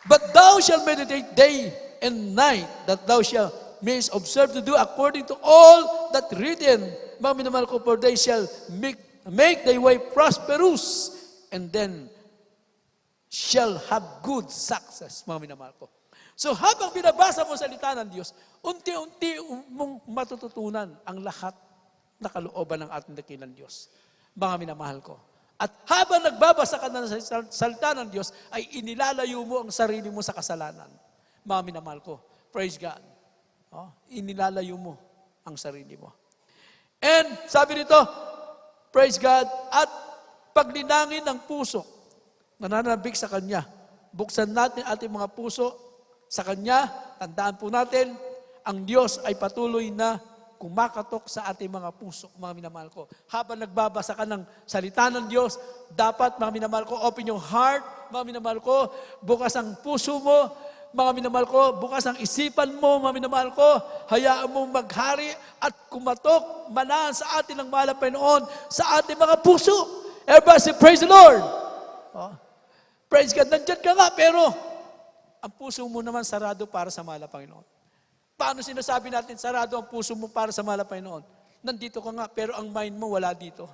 But thou shalt meditate day and night, that thou shalt mayest observe to do according to all that written. Mga minamahal ko, for they shall make thy way prosperous, and then shall have good success, mga minamahal ko. So habang binabasa mo salita ng Diyos, unti-unti mong matututunan ang lahat na kalooban ng ating dakilang Diyos. Mga minamahal ko. At habang nagbabasa ka na sa salita ng Diyos, ay inilalayo mo ang sarili mo sa kasalanan. Mga minamahal ko. Praise God. Inilalayo mo ang sarili mo. And sabi nito, praise God, at paglinangin ng puso, nananabik sa Kanya. Buksan natin ating mga puso sa Kanya. Tandaan po natin, ang Diyos ay patuloy na kumakatok sa ating mga puso, mga minamahal ko. Habang nagbabasa ka ng salita ng Diyos, dapat, mga minamahal ko, open your heart, mga minamahal ko, bukas ang puso mo, mga minamahal ko, bukas ang isipan mo, mga minamahal ko, hayaan mong maghari at kumatok, manahan sa atin ng mahal na Panginoon, sa ating mga puso. Everybody say, praise the Lord! Praise God, nandyan ka nga, pero ang puso mo naman sarado para sa mahal na Panginoon. Paano sinasabi natin, sarado ang puso mo para sa mahal na Panginoon? Nandito ka nga, pero ang mind mo wala dito.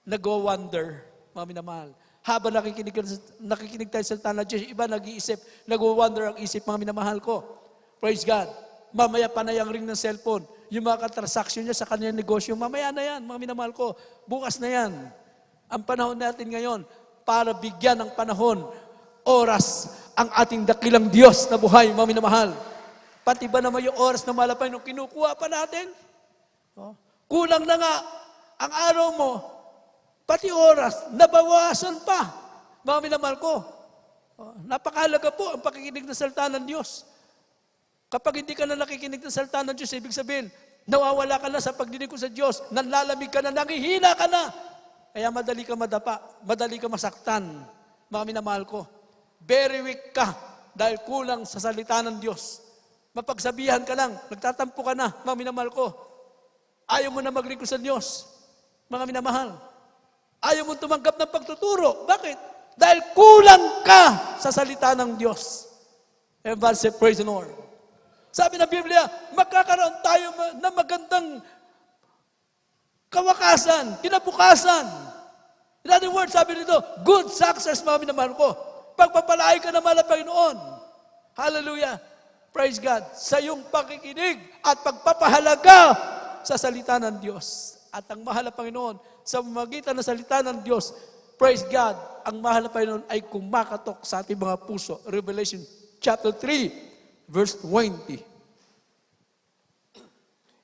Nag-wonder, mga minamahal. Habang nakikinig tayo sa salita ng Diyos, iba nag-iisip, nag-wonder ang isip, mga minamahal ko. Praise God. Mamaya panayang ring ng cellphone. Yung mga transaksyon niya sa kanyang negosyo, mamaya na yan, mga minamahal ko. Bukas na yan. Ang panahon natin ngayon, para bigyan ng panahon, oras, ang ating dakilang Diyos na buhay, mga minamahal. Pati ba naman yung oras na malapay nung kinukuha pa natin? Oh. Kulang na nga ang araw mo, pati oras, nabawasan pa. Mga minamahal ko, napakahalaga po ang pakikinig ng salita ng Diyos. Kapag hindi ka na nakikinig ng salita ng Diyos, ibig sabihin, nawawala ka na sa pagdinig ko sa Diyos, nanlalamig ka na, nangihina ka na. Kaya madali ka madapa, madali ka masaktan. Mga minamahal ko, very weak ka dahil kulang sa salita ng Diyos. Mapagsabihan ka lang, nagtatampo ka na, mga minamahal ko. Ayaw mo na maglingkod sa Diyos, mga minamahal. Ayaw mo tumanggap ng pagtuturo. Bakit? Dahil kulang ka sa salita ng Diyos. Everybody say, praise the Lord. Sabi ng Biblia, magkakaroon tayo ng magandang kawakasan, kinabukasan. In other words, sabi nito, good success, mga minamahal ko. Pagpapalain ka naman ng Panginoon. Hallelujah. Praise God. Sa iyong pakikinig at pagpapahalaga sa salita ng Diyos. At ang mahal na Panginoon, sa magitan ng salita ng Diyos, praise God, ang mahal na Panginoon ay kumakatok sa ating mga puso. Revelation chapter 3, verse 20.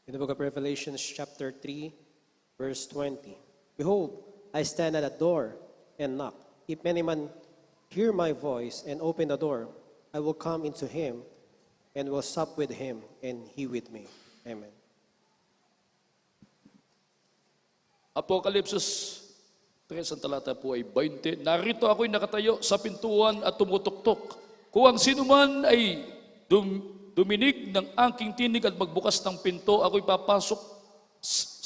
In the book of Revelation, chapter 3, verse 20. Behold, I stand at the door and knock. If any man hear my voice and open the door, I will come into him and will sup with him and he with me. Amen. Apokalipsis 3, ang talata po ay 20. Narito ako'y nakatayo sa pintuan at tumutuktok. Kung ang sino man ay duminig ng aking tinig at magbukas ng pinto, ako'y papasok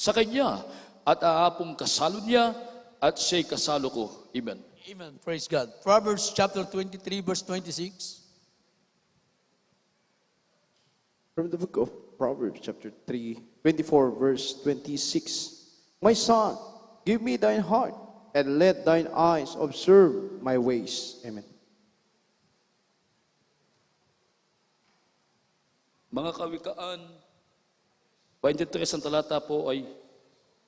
sa kanya at aapong kasalo niya at siya'y kasalo ko. Amen. Amen. Praise God. Proverbs chapter 23, verse 26. From the book of Proverbs, chapter 3, 24, verse 26. My son, give me thine heart, and let thine eyes observe my ways. Amen. Mga kawikaan, 23 ang talata po ay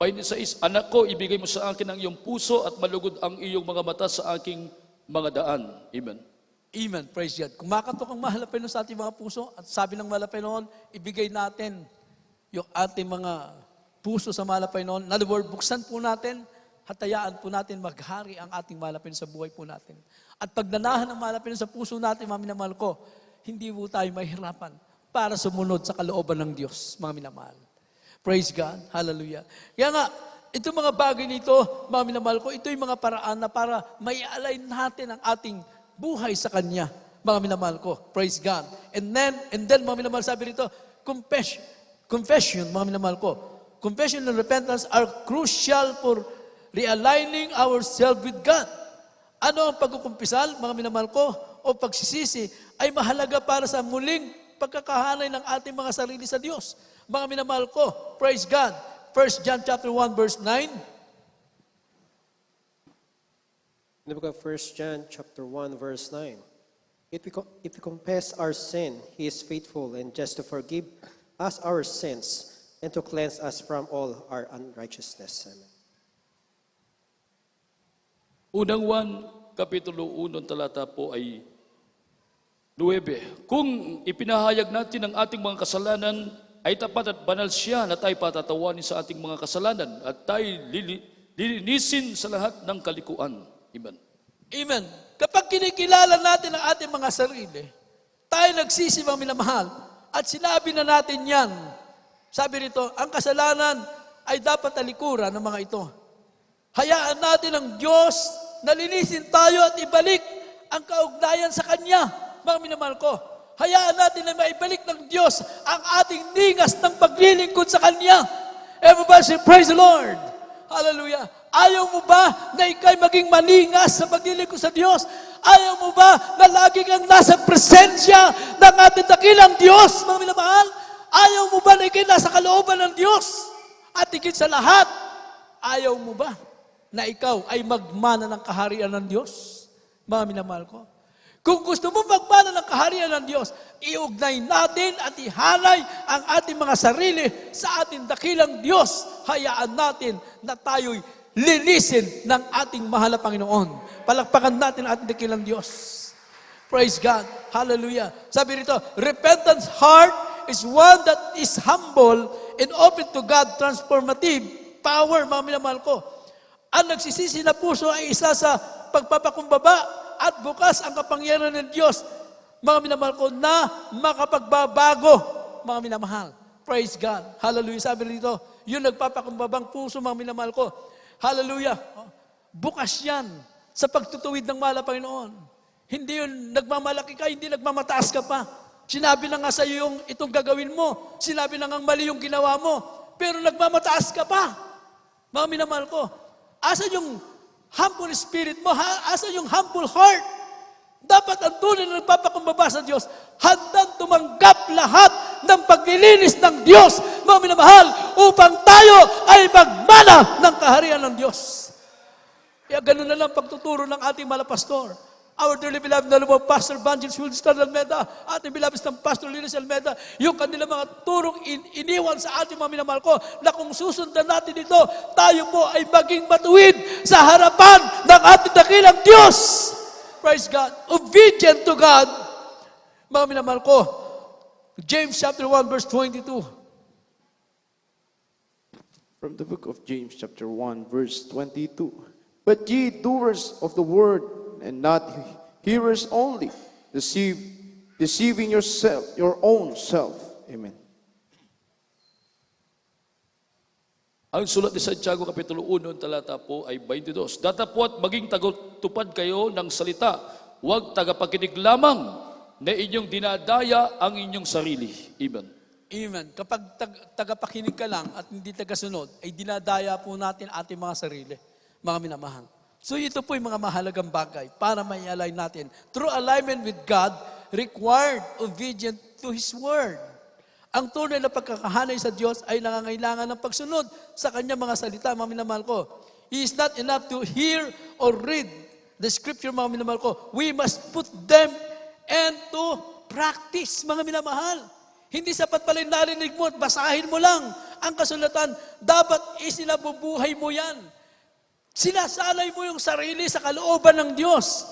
26, anak ko, ibigay mo sa akin ang iyong puso at malugod ang iyong mga mata sa aking mga daan. Amen. Amen. Praise God. Kumakatok ang mahal na Panginoon sa ating mga puso at sabi ng mahal na Panginoon, ibigay natin yung ating mga puso sa mahal na Panginoon. In other words, buksan po natin, hatayaan po natin maghari ang ating mahal na Panginoon sa buhay po natin. At pag nanahan ng mahal na Panginoon sa puso natin, mga minamahal ko, hindi po tayo mahirapan para sumunod sa kalooban ng Diyos, mga minamahal. Praise God. Hallelujah. Kaya nga, itong mga bagay nito, mga minamahal ko, ito yung mga paraan na para mai-align natin ang ating buhay sa Kanya, mga minamahal ko. Praise God. And then mga minamahal, sabi rito, confession, mga minamahal ko. Confession and repentance are crucial for realigning ourselves with God. Ano ang pagkukumpisal, mga minamahal ko, o pagsisisi, ay mahalaga para sa muling pagkakahanay ng ating mga sarili sa Diyos. Mga minamahal ko, praise God. 1 John chapter 1, verse 9. In the book of 1 John chapter 1, verse 9. If we confess our sin, He is faithful and just to forgive us our sins and to cleanse us from all our unrighteousness. Amen. Unang 1, Kapitulo 1, talata po ay 9. Kung ipinahayag natin ang ating mga kasalanan, ay tapat at banal siya na tayo patatawanin sa ating mga kasalanan at tayo lilinisin sa lahat ng kalikuan. Amen. Amen. Kapag kinikilala natin ang ating mga sarili, tayo nagsisi, mga minamahal, at sinabi na natin yan. Sabi rito, ang kasalanan ay dapat talikuran ng mga ito. Hayaan natin ang Diyos na linisin tayo at ibalik ang kaugnayan sa Kanya. Mga minamahal ko, hayaan natin na maibalik ng Diyos ang ating ningas ng paglilingkod sa Kanya. Everybody say, praise the Lord. Hallelujah. Ayaw mo ba na ikay maging maningas sa paglilingkod sa Diyos? Ayaw mo ba na lagi kang nasa presensya ng ating dakilang Diyos, mga minamahal? Ayaw mo ba na ikay nasa kalooban ng Diyos? At higit sa lahat, ayaw mo ba na ikaw ay magmana ng kaharian ng Diyos? Mga minamahal ko. Kung gusto mo magmana ng kaharian ng Diyos, iugnay natin at ihalay ang ating mga sarili sa ating dakilang Diyos. Hayaan natin na tayo'y linisin ng ating mahal na Panginoon. Palakpakan natin ang ating dakilang Diyos. Praise God. Hallelujah. Sabi rito, repentant heart is one that is humble and open to God transformative power, mga minamahal ko. Ang nagsisisi na puso ay isa sa pagpapakumbaba at bukas ang kapangyarihan ng Diyos, mga minamahal ko, na makapagbabago, mga minamahal. Praise God. Hallelujah. Sabi rito, yung nagpapakumbabang puso, mga minamahal ko. Hallelujah. Bukas yan sa pagtutuwid ng mahal na Panginoon. Hindi yun nagmamalaki ka, hindi nagmamataas ka pa. Sinabi na nga sa iyo yung itong gagawin mo. Sinabi na nga mali yung ginawa mo. Pero nagmamataas ka pa. Mga minamahal ko, asa yung humble spirit mo? Asa yung humble heart? Dapat ang tunay na nagpapakumbaba sa Diyos, handang tumanggap lahat ng paglilinis ng Diyos, mga minamahal, upang tayo ay magmana ng kaharian ng Diyos. Kaya ganun na lang pagtuturo ng ating mga pastor. Our dearly beloved na lumang Pastor Banjil Sulstar Almeda, ating beloved ng Pastor Lilis Almeda, yung kanilang mga turong iniwan sa ating mga minamahal ko, na kung susundan natin ito, tayo po ay maging matuwid sa harapan ng ating dakilang Diyos. Praise God. Obedient to God. Mga minamahal ko, James chapter 1 verse 22. From the book of James, chapter 1, verse 22. But ye doers of the word, and not hearers only, deceiving yourself, your own self. Amen. Ang sulat ni Santiago Kapitulo 1, talata po ay 22. Datapwat maging tagutupad kayo ng salita, huwag tagapakinig lamang na inyong dinadaya ang inyong sarili. Amen. Amen. Kapag tagapakinig ka lang at hindi tagasunod, ay dinadaya po natin ating mga sarili, mga minamahal. So ito po yung mga mahalagang bagay para mai-align natin. True alignment with God required obedient to His Word. Ang tunay na pagkakahanay sa Diyos ay nangangailangan ng pagsunod sa Kanyang mga salita, mga minamahal ko. It is not enough to hear or read the Scripture, mga minamahal ko. We must put them into practice, mga minamahal. Hindi sapat pala yung narinig mo at basahin mo lang ang kasulatan. Dapat isinabubuhay mo yan. Sinasanay mo yung sarili sa kalooban ng Diyos.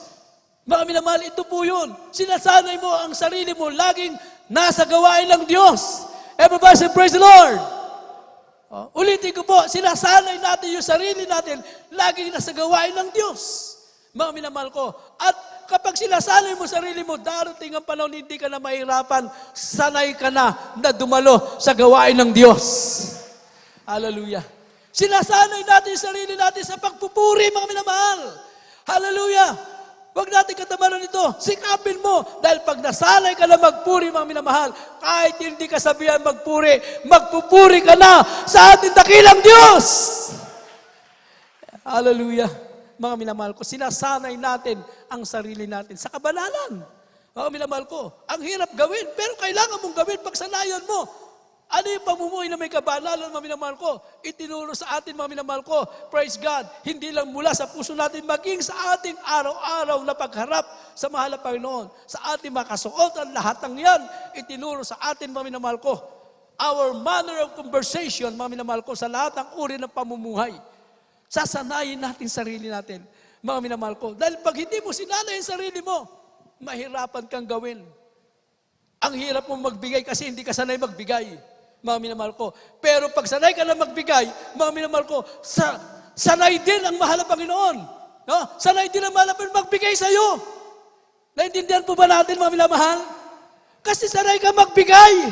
Mga minamahal, ito po yun. Sinasanay mo ang sarili mo laging nasa gawain ng Diyos. Everybody say, praise the Lord. Ulitin ko po, sinasanay natin yung sarili natin laging nasa gawain ng Diyos. Mga minamahal ko. At kapag sinasanay mo sarili mo, darating ang panahon, hindi ka na mahirapan, sanay ka na dumalo sa gawain ng Diyos. Hallelujah. Sinasanay natin yung sarili natin sa pagpupuri, mga minamahal. Hallelujah. Huwag natin katamaran ito. Sikapin mo. Dahil pag nasanay ka na magpuri, mga minamahal, kahit hindi ka sabihan magpuri, magpupuri ka na sa ating dakilang Diyos. Hallelujah. Mga minamahal ko, sinasanay natin ang sarili natin sa kabanalan. Mga minamahal ko, ang hirap gawin, pero kailangan mong gawin pag sanayan mo. Ano yung pamumuhay na may kabanalan, mga minamahal ko? Itinuro sa atin, mga minamahal ko. Praise God. Hindi lang mula sa puso natin, maging sa ating araw-araw na pagharap sa mahal na Panginoon. Sa ating mga kasuotan, lahat ng yan, itinuro sa atin, mga minamahal ko. Our manner of conversation, mga minamahal ko, sa lahat ng uri ng pamumuhay. Sasanayin natin sarili natin, mga minamahal ko. Dahil pag hindi mo sinanay ang sarili mo, mahirapan kang gawin. Ang hirap mong magbigay kasi hindi ka sanay magbigay. Mga minamahal ko. Pero pag sanay ka na magbigay, mga minamahal ko, sanay din ang mahal na Panginoon. No? Sanay din ang mahal na Panginoon magbigay sa iyo. Naintindihan po ba natin, mga minamahal? Kasi sanay ka magbigay.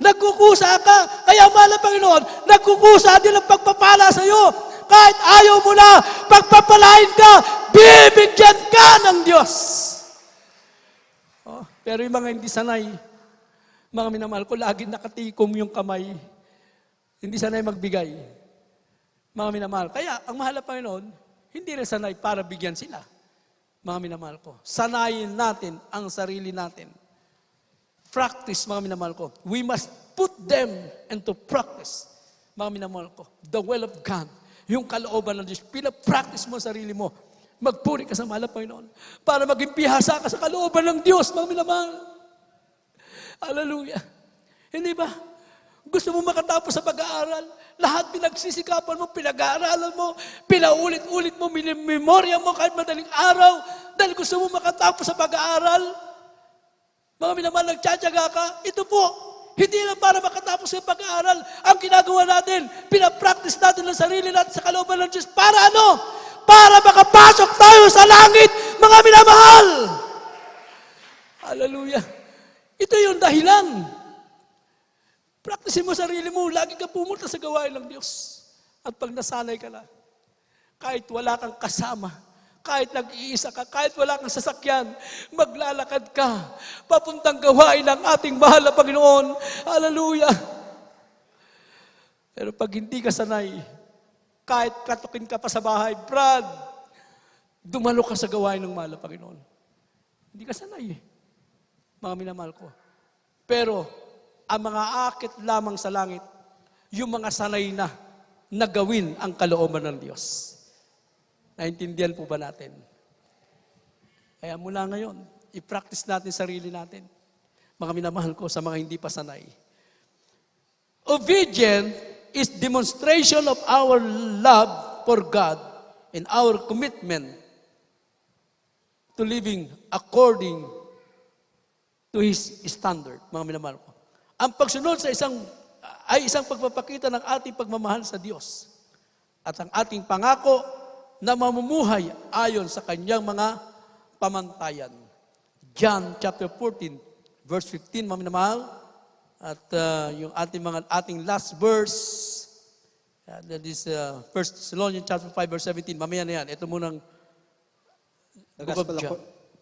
Nagkukusa ka. Kaya ang mahal na Panginoon, nagkukusa din ang pagpapala sa iyo. Kahit ayaw mo na, pagpapalain ka, bibigyan ka ng Diyos. Pero yung mga hindi sanay, mga minamahal ko, lagi nakatikom yung kamay. Hindi sanay magbigay. Mga minamahal. Kaya, ang mahal na Panginoon, hindi rin sanay para bigyan sila. Mga minamahal ko. Sanayin natin ang sarili natin. Practice, mga minamahal ko. We must put them into practice. Mga minamahal ko, the will of God, yung kalooban ng Diyos, pinapractice mo ang sarili mo. Magpuri ka sa mahal na Panginoon para maging pihasa ka sa kalooban ng Diyos, mga minamahal. Hallelujah. Hindi ba? Gusto mo makatapos sa pag-aaral? Lahat pinagsisikapan mo, pinag-aaralan mo, pinaulit-ulit mo, minimemorya mo kahit madaling araw dahil gusto mo makatapos sa pag-aaral. Mga minamahal, nagtsatsaga ka, ito po, hindi lang para makatapos sa pag-aaral. Ang ginagawa natin, pinapractice natin ang sarili natin sa kalooban ng Diyos. Para ano? Para makapasok tayo sa langit, mga minamahal. Hallelujah. Ito yung dahilan. Practicein mo sarili mo, lagi ka pumunta sa gawain ng Diyos. At pag nasanay ka na, kahit wala kang kasama, kahit nag-iisa ka, kahit wala kang sasakyan, maglalakad ka, papuntang gawain ng ating mahal na Panginoon. Hallelujah! Pero pag hindi ka sanay, kahit katukin ka pa sa bahay, Brad, dumalo ka sa gawain ng mahal na Panginoon. Hindi ka sanay mga minamahal ko. Pero, ang mga akit lamang sa langit, yung mga sanay na gawin ang kalooban ng Diyos. Naintindihan po ba natin? Kaya mula ngayon, i-practice natin sarili natin. Mga minamahal ko sa mga hindi pa sanay. Obedience is demonstration of our love for God and our commitment to living according to His standard. Mga minamahal ko. Ang pagsunod sa ay isang pagpapakita ng ating pagmamahal sa Diyos at ang ating pangako na mamumuhay ayon sa kanyang mga pamantayan. John chapter 14, verse 15, mga minamahal. At yung ating last verse, that is 1 Thessalonians chapter 5, verse 17. Mamaya na yan. Ito munang book of John.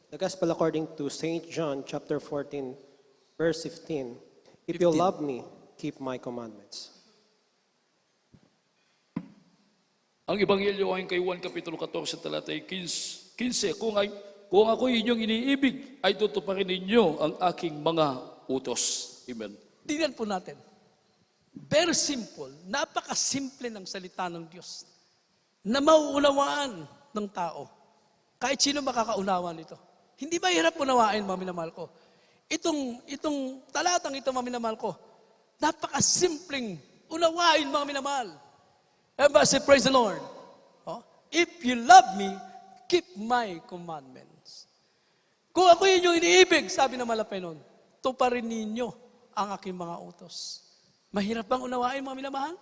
The Gospel according to St. John chapter 14, verse 15. If you love me, keep my commandments. Ang Ebanghelyo ayon kay Juan Kapitulo 14, talatay 15. Kung ako'y inyong iniibig, ay tutuparin ninyo ang aking mga utos. Amen. Tingnan po natin. Very simple. Napakasimple ng salita ng Diyos na mauunawaan ng tao. Kahit sino makakaunawa nito. Hindi ba hirap unawain, mga minamahal ko? Itong talatang ito, mga minamahal ko, napakasimpleng unawain, mga minamahal. Everybody say, praise the Lord. Oh? If you love me, keep my commandments. Kung ako inyong iniibig, sabi ng mahal na Panginoon, tuparin ninyo ang aking mga utos. Mahirap bang unawain, mga minamahal?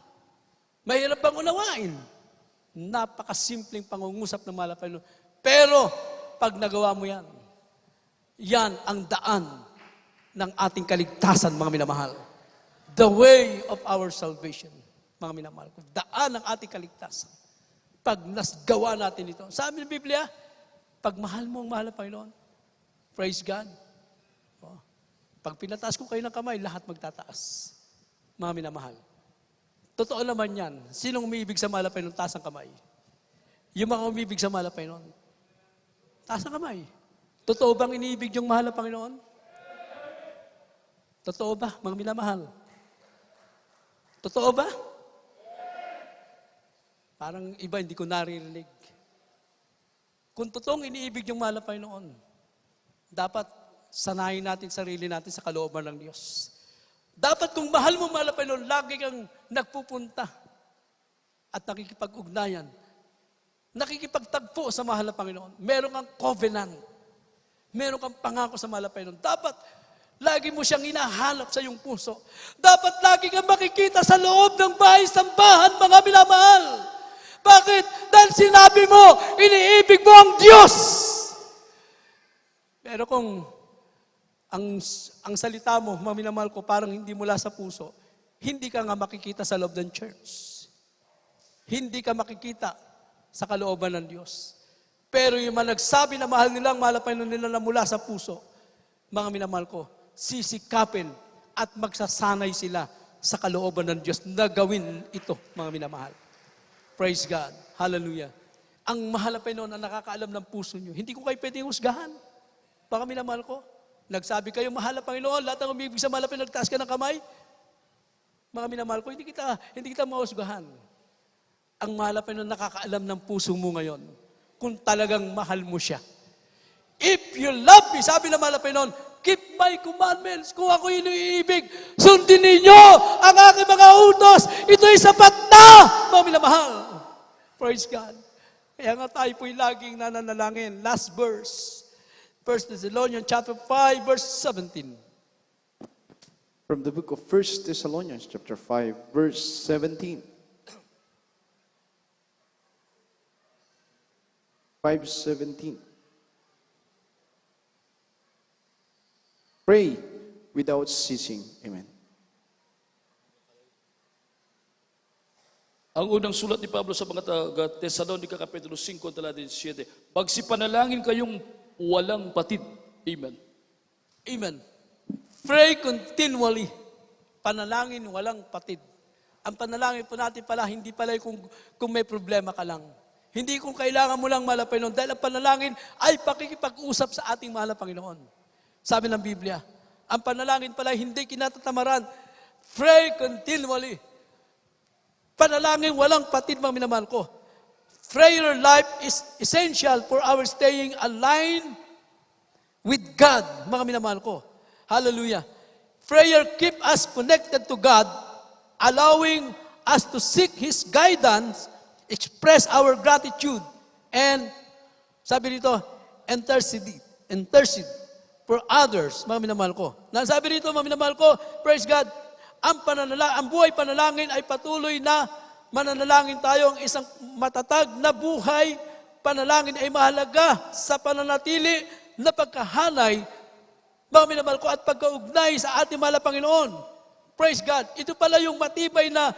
Mahirap bang unawain? Napakasimpleng pangungusap ng mahal na Panginoon. Pero, pag nagawa mo yan, yan ang daan ng ating kaligtasan, mga minamahal. The way of our salvation, mga minamahal ko. Daan ng ating kaligtasan. Pag nasgawa natin ito. Sabi ng Biblia, pag mahal mo ang mahal na Panginoon, praise God. Oh. Pag pinataas ko kayo ng kamay, lahat magtataas. Mga minamahal. Totoo naman yan. Sinong umiibig sa mahal na Panginoon, taas ang kamay? Yung mga umibig sa mahal na Panginoon, taas ang kamay. Totoo bang iniibig yung mahal na Panginoon? Totoo ba, mga minamahal? Totoo ba? Parang iba, hindi ko naririnig. Kung totoong iniibig yung mahal na Panginoon, dapat sanayin natin sarili natin sa kalooban ng Diyos. Dapat kung mahal mo mahal na Panginoon, lagi kang nagpupunta at nakikipag-ugnayan. Nakikipagtagpo sa mahal na Panginoon. Meron kang covenant. Meron kang pangako sa mahal na Panginoon. Dapat lagi mo siyang hinahanap sa iyong puso. Dapat lagi kang makikita sa loob ng bahay-sambahan, mga minamahal. Bakit? Dahil sinabi mo, iniibig mo ang Diyos. Pero kung ang salita mo, mga minamahal ko, parang hindi mula sa puso, hindi ka nga makikita sa loob ng church. Hindi ka makikita sa kalooban ng Diyos. Pero yung mga nagsabi na mahal nilang, mahal na Panginoon nila na mula sa puso, mga minamahal ko, sisikapin at magsasanay sila sa kalooban ng Diyos na gawin ito, mga minamahal. Praise God. Hallelujah. Ang mahal na Panginoon ang nakakaalam ng puso nyo. Hindi ko kayo pwedeng husgahan. Baka minamahal ko, nagsabi kayo, mahal na Panginoon, lahat ng umibig sa mahal na Panginoon, nagtaas ka ng kamay. Mga minamahal ko, hindi kita mahusgahan. Ang mahal na Panginoon, nakakaalam ng puso mo ngayon kung talagang mahal mo siya. If you love me, sabi ng mahal na Panginoon, keep my commandments. Kung ako iniibig, sundin ninyo ang aking mga utos. Ito'y sapat na, mga minamahal. Praise God. Kaya nga tayo po'y laging nananalangin. Last verse. 1 Thessalonians chapter 5, verse 17. From the book of 1 Thessalonians chapter 5, verse 17. 5:17. Pray without ceasing. Amen. Ang unang sulat ni Pablo sa mga taga-Tesalonica, Kapitulo 5, talata 17, pagsipanalangin kayong walang patid. Amen. Amen. Pray continually. Panalangin, walang patid. Ang panalangin po natin pala, hindi pala kung may problema ka lang. Hindi kung kailangan mo lang mahal na Panginoon. Dahil ang panalangin ay pakikipag-usap sa ating mahal na Panginoon. Sabi ng Biblia, ang panalangin pala hindi kinatatamaran. Pray continually. Panalangin, walang patid, mga minamahal ko. Prayer life is essential for our staying aligned with God, mga minamahal ko. Hallelujah. Prayer keep us connected to God, allowing us to seek His guidance, express our gratitude, and, sabi dito, intercede for others, mga minamahal ko. Sabi dito, mga minamahal ko, praise God, ang buhay panalangin ay patuloy na mananalangin tayo. Ang isang matatag na buhay panalangin ay mahalaga sa pananatili na pagkahanay, mga minamahal ko, at pagkaugnay sa ating mahal na Panginoon. Praise God. Ito pala yung matibay na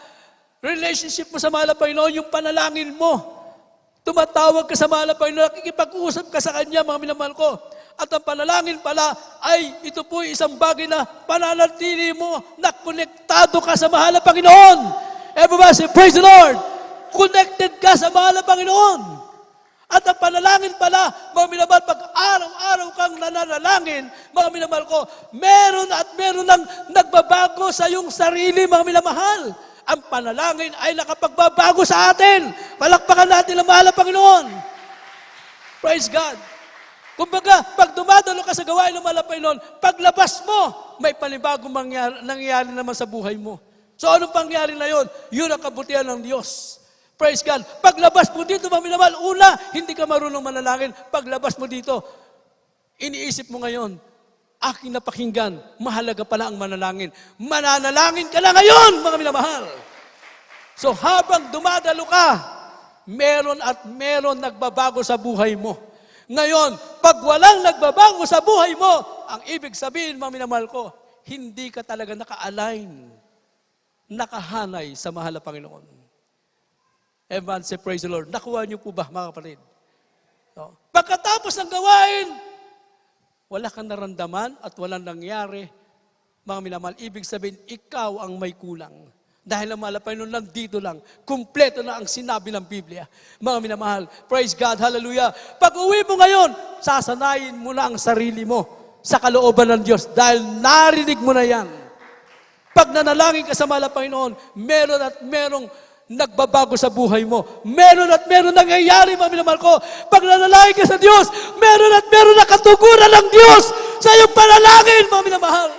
relationship mo sa mahal na Panginoon, yung panalangin mo. Tumatawag ka sa mahal na Panginoon, nakikipag-usap ka sa Kanya, mga minamahal ko. At ang panalangin pala ay ito po isang bagay na pananatili mo na konektado ka sa mahal na Panginoon. Everybody say, praise the Lord! Connected ka sa mahal na Panginoon. At ang panalangin pala, mga minamahal, pag araw-araw kang nananalangin, mga minamahal ko, meron at meron ng nagbabago sa iyong sarili, mga minamahal. Ang panalangin ay nakapagbabago sa atin. Palakpakan natin ang mahal na Panginoon. Praise God. Kumbaga, pag dumadalo ka sa gawain ng mahal na Panginoon, paglabas mo, may panibagong nangyayari naman sa buhay mo. So anong pangyari na yun? Yun ang kabutihan ng Diyos. Praise God. Paglabas mo dito, mga minamahal, una, hindi ka marunong manalangin. Paglabas mo dito, iniisip mo ngayon, aking napakinggan, mahalaga pala ang manalangin. Mananalangin ka na ngayon, mga minamahal. So habang dumadalo ka, meron at meron nagbabago sa buhay mo. Ngayon, pag walang nagbabago sa buhay mo, ang ibig sabihin, mga minamahal ko, hindi ka talaga naka-align, nakahanay sa mahal na Panginoon. Everyone say, praise the Lord. Nakuha niyo po ba, mga kapatid? No? Pagkatapos ng gawain, wala kang naramdaman at walang nangyari, mga minamahal, ibig sabihin, ikaw ang may kulang. Dahil ang mahal na Panginoon nandito lang, kumpleto na ang sinabi ng Biblia. Mga minamahal, praise God, hallelujah. Pag uwi mo ngayon, sasanayin mo na ang sarili mo sa kalooban ng Diyos dahil narinig mo na yan. Pag nanalangin ka sa mahal na Panginoon, meron at merong nagbabago sa buhay mo. Meron at meron nangyayari, mga minamahal ko. Pag nanalangin ka sa Diyos, meron at meron na katuguran ng Diyos sa iyong panalangin, mga minamahal.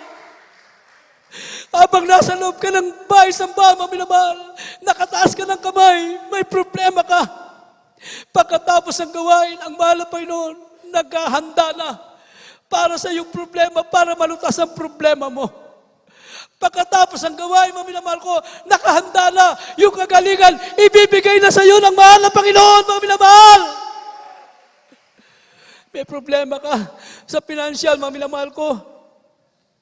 Habang nasa loob ka ng bahay-sambahan, mga minamahal, nakataas ka ng kamay, may problema ka. Pagkatapos ng gawain, ang mahal na Panginoon, naghahanda na para sa iyong problema, para malutas ang problema mo. Pagkatapos ng gawain, mga minamahal ko, nakahanda na yung kagalingan, ibibigay na sa iyo ng mahal na Panginoon, mga minamahal. May problema ka sa financial, mga minamahal ko.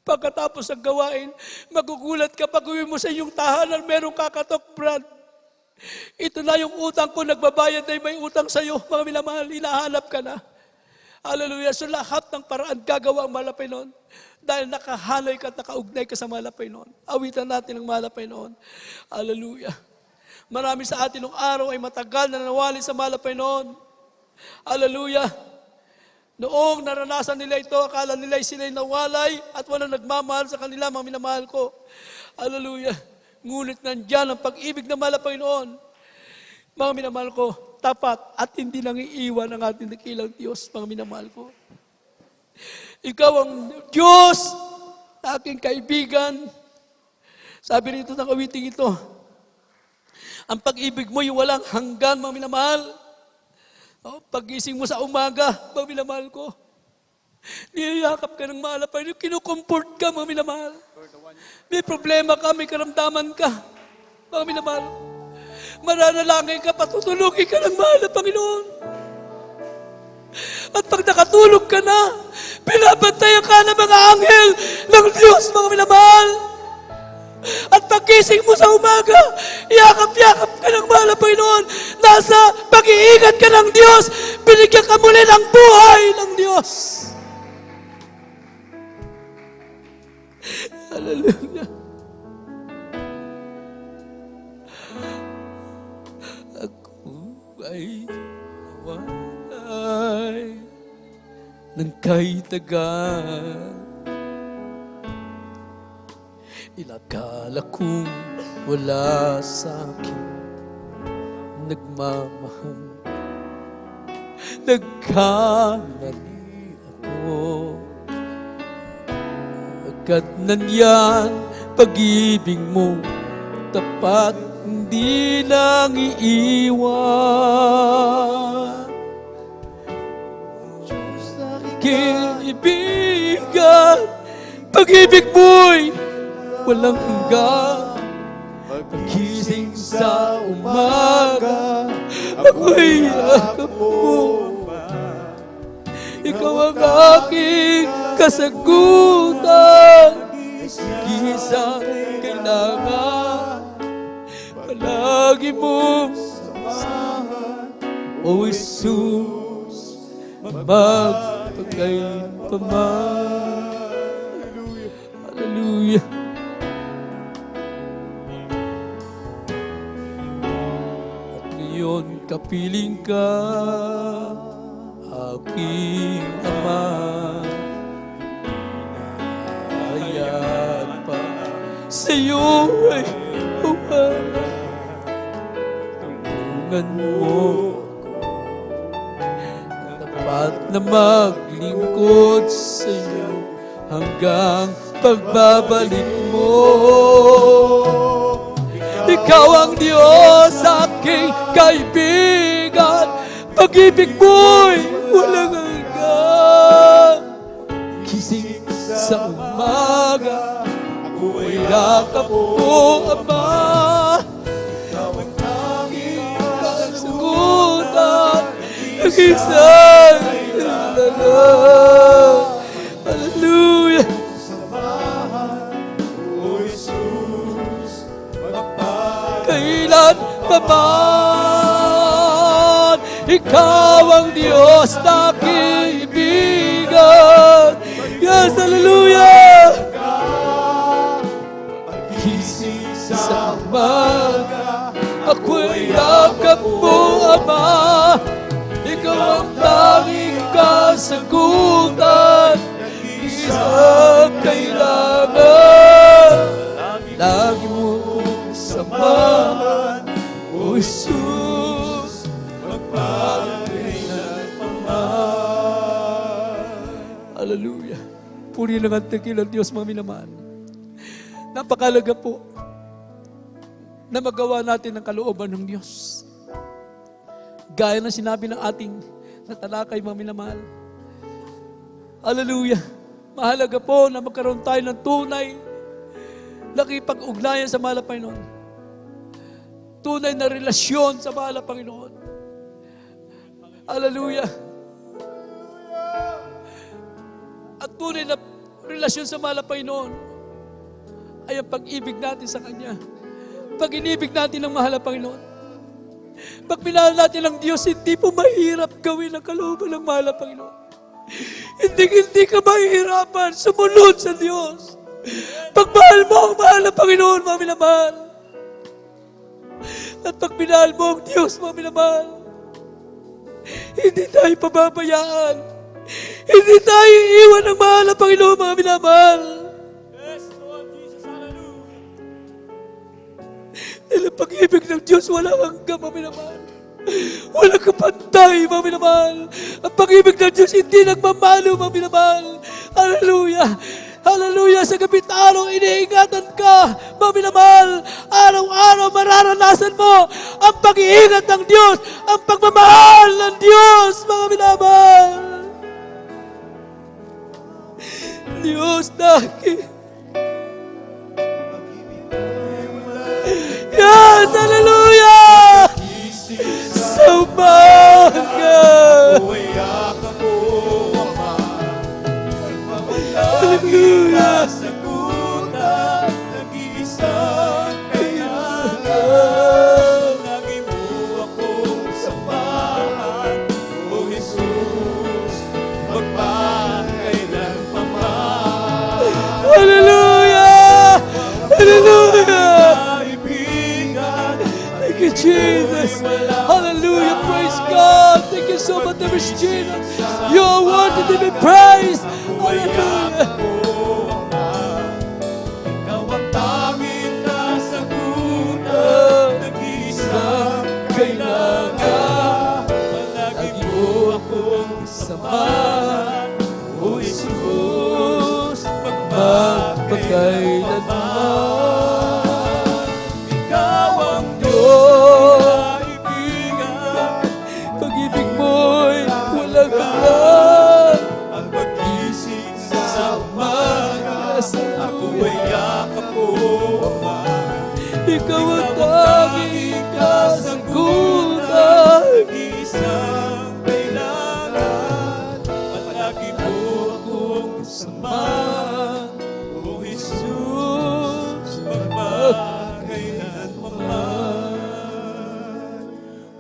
Pagkatapos ng gawain, magugulat ka pag uwi mo sa iyong tahanan, merong kakatok, Brad. Ito na yung utang ko, nagbabayad na may utang sa iyo, mga minamahal, hinahanap ka na. Hallelujah. So lahat ng paraan gagawa ang mahal na Panginoon. Dahil nakahanay ka at nakaugnay ka sa mahal na Panginoon. Awitan natin ang mahal na Panginoon. Hallelujah. Marami sa atin ng araw ay matagal na nanawali sa mahal na Panginoon. Hallelujah. Noong naranasan nila ito, akala nila sila'y nawalay at walang nagmamahal sa kanila, mga minamahal ko. Hallelujah. Ngunit nandyan ang pag-ibig na mahal na Panginoon. Mga minamahal ko, tapat at hindi nang iiwan ang ating dakilang Diyos, mga minamahal ko. Ikaw ang Diyos, aking kaibigan. Sabi rito ng awiting ito, ang pag-ibig mo yung walang hanggan, mga minamahal. Pag-gising mo sa umaga, mga minamahal ko, niyayakap ka ng mahal na Panginoon, kinukomport ka, mga minamahal. May problema ka, may karamdaman ka, mga minamahal. Maranalangin ka, patutulungin ka ng mahal na Panginoon. At pag nakatulog ka na, binabantayan ka ng mga anghel ng Diyos, mga minamahal. At pagkising mo sa umaga, yakap-yakap ka ng mahal na Panginoon. Nasa pag-iingat ka ng Diyos, binigyan ka muli ng buhay ng Diyos. Hallelujah. Ako ay nawalay ng kaitagan. Inakala kong wala sa akin nagmamahal. Nagkamali ako. Agad nandiyan pag-ibig mo, tapat hindi nang iiwan. Kaibigan, pag-ibig mo'y walang hanggan. Pagkising sa umaga, ako'y yakap mo. Ikaw ang aking kasagutan, isang kailangan. Palagi mong samahan, O Jesus, magpagaypaman. Hallelujah. At ngayon kapiling ka, aking Ama. Hayaan pa sa'yo ay umala. Tulungan mo ako, tapat na maglingkod sa'yo hanggang pagbabalik mo. Ikaw ang Diyos, aking kaibigan. Pag-ibig mo'y walang hanggan. Gising sa umaga, ako'y yakap mo, Ama. Ikaw ang tanging kasagutan ng isang kailangan. Hallelujah. Kailan pa man, ikaw ang Diyos na kaibigan. Yes, hallelujah! Gising sa umaga, ako'y yakap mo, Ama. Ikaw ang tanging kasagutan, isang kailangan. Lagi mo kong samahan, O Jesus, magpakailanman. Hallelujah. Puri ng antikil ang Diyos, mga minamahal. Napakalaga po na magawa natin ang kalooban ng Diyos. Gaya ng sinabi ng ating natalakay, mga minamahal. Hallelujah. Mahalaga po na magkaroon tayo ng tunay nakipag-ugnayan sa mahal na Panginoon. Tunay na relasyon sa mahal na Panginoon. Hallelujah. At tunay na relasyon sa mahal na Panginoon ay ang pag-ibig natin sa Kanya. Pag inibig natin ang mahal na Panginoon. Pag minahal natin ang Diyos, hindi po mahirap gawin ang kalooban ng mahal na Panginoon. Hindi ka mahihirapan sumunod sa Diyos. Pagmahal mo ang mahal na Panginoon, mga minamahal. At pag minahal mo ang Diyos, mga minamahal, hindi tayo pababayaan. Hindi tayo iiwan ng mahal na Panginoon, mga minamahal. Yes, Lord Jesus, hallelujah. Dahil ang pag-ibig ng Diyos walang hanggang, mga minamahal. Walang kapantay, mga minamahal. Ang pag-ibig ng Diyos hindi nagmamalo, mga minamahal. Hallelujah! Hallelujah! Sa gabi at araw, iniingatan ka, mga minamahal. Araw-araw, mararanasan mo ang pag-iingat ng Diyos, ang pagmamahal ng Diyos, mga minamahal. Diyos natin. Yes! Hallelujah! Sa umaga. Hallelujah! Sagutan, nag-iisang kailangan. Lagi mo akong samahan, O Jesus, magpakailanman. Hallelujah! Hallelujah! Kaibigan, Thank you, Jesus. Hallelujah. Praise God. Thank you so much, dear Jesus. You are worthy to be praised. Hallelujah. ikaw ang tanging kasagutan, nag-iisang kailangan. Palagi mo akong samahan, O Jesus, magpakailanman. Ikaw ang Diyos, kaibigan, Pag-ibig mo'y walang hanggan. ang pag-isip sa umaga, ako ay yakap mo, Ama. Ikaw ang tanging kasagutan. Nag-iisang kailangan, palagi mo akong samahan, O Jesus, magpakailanman.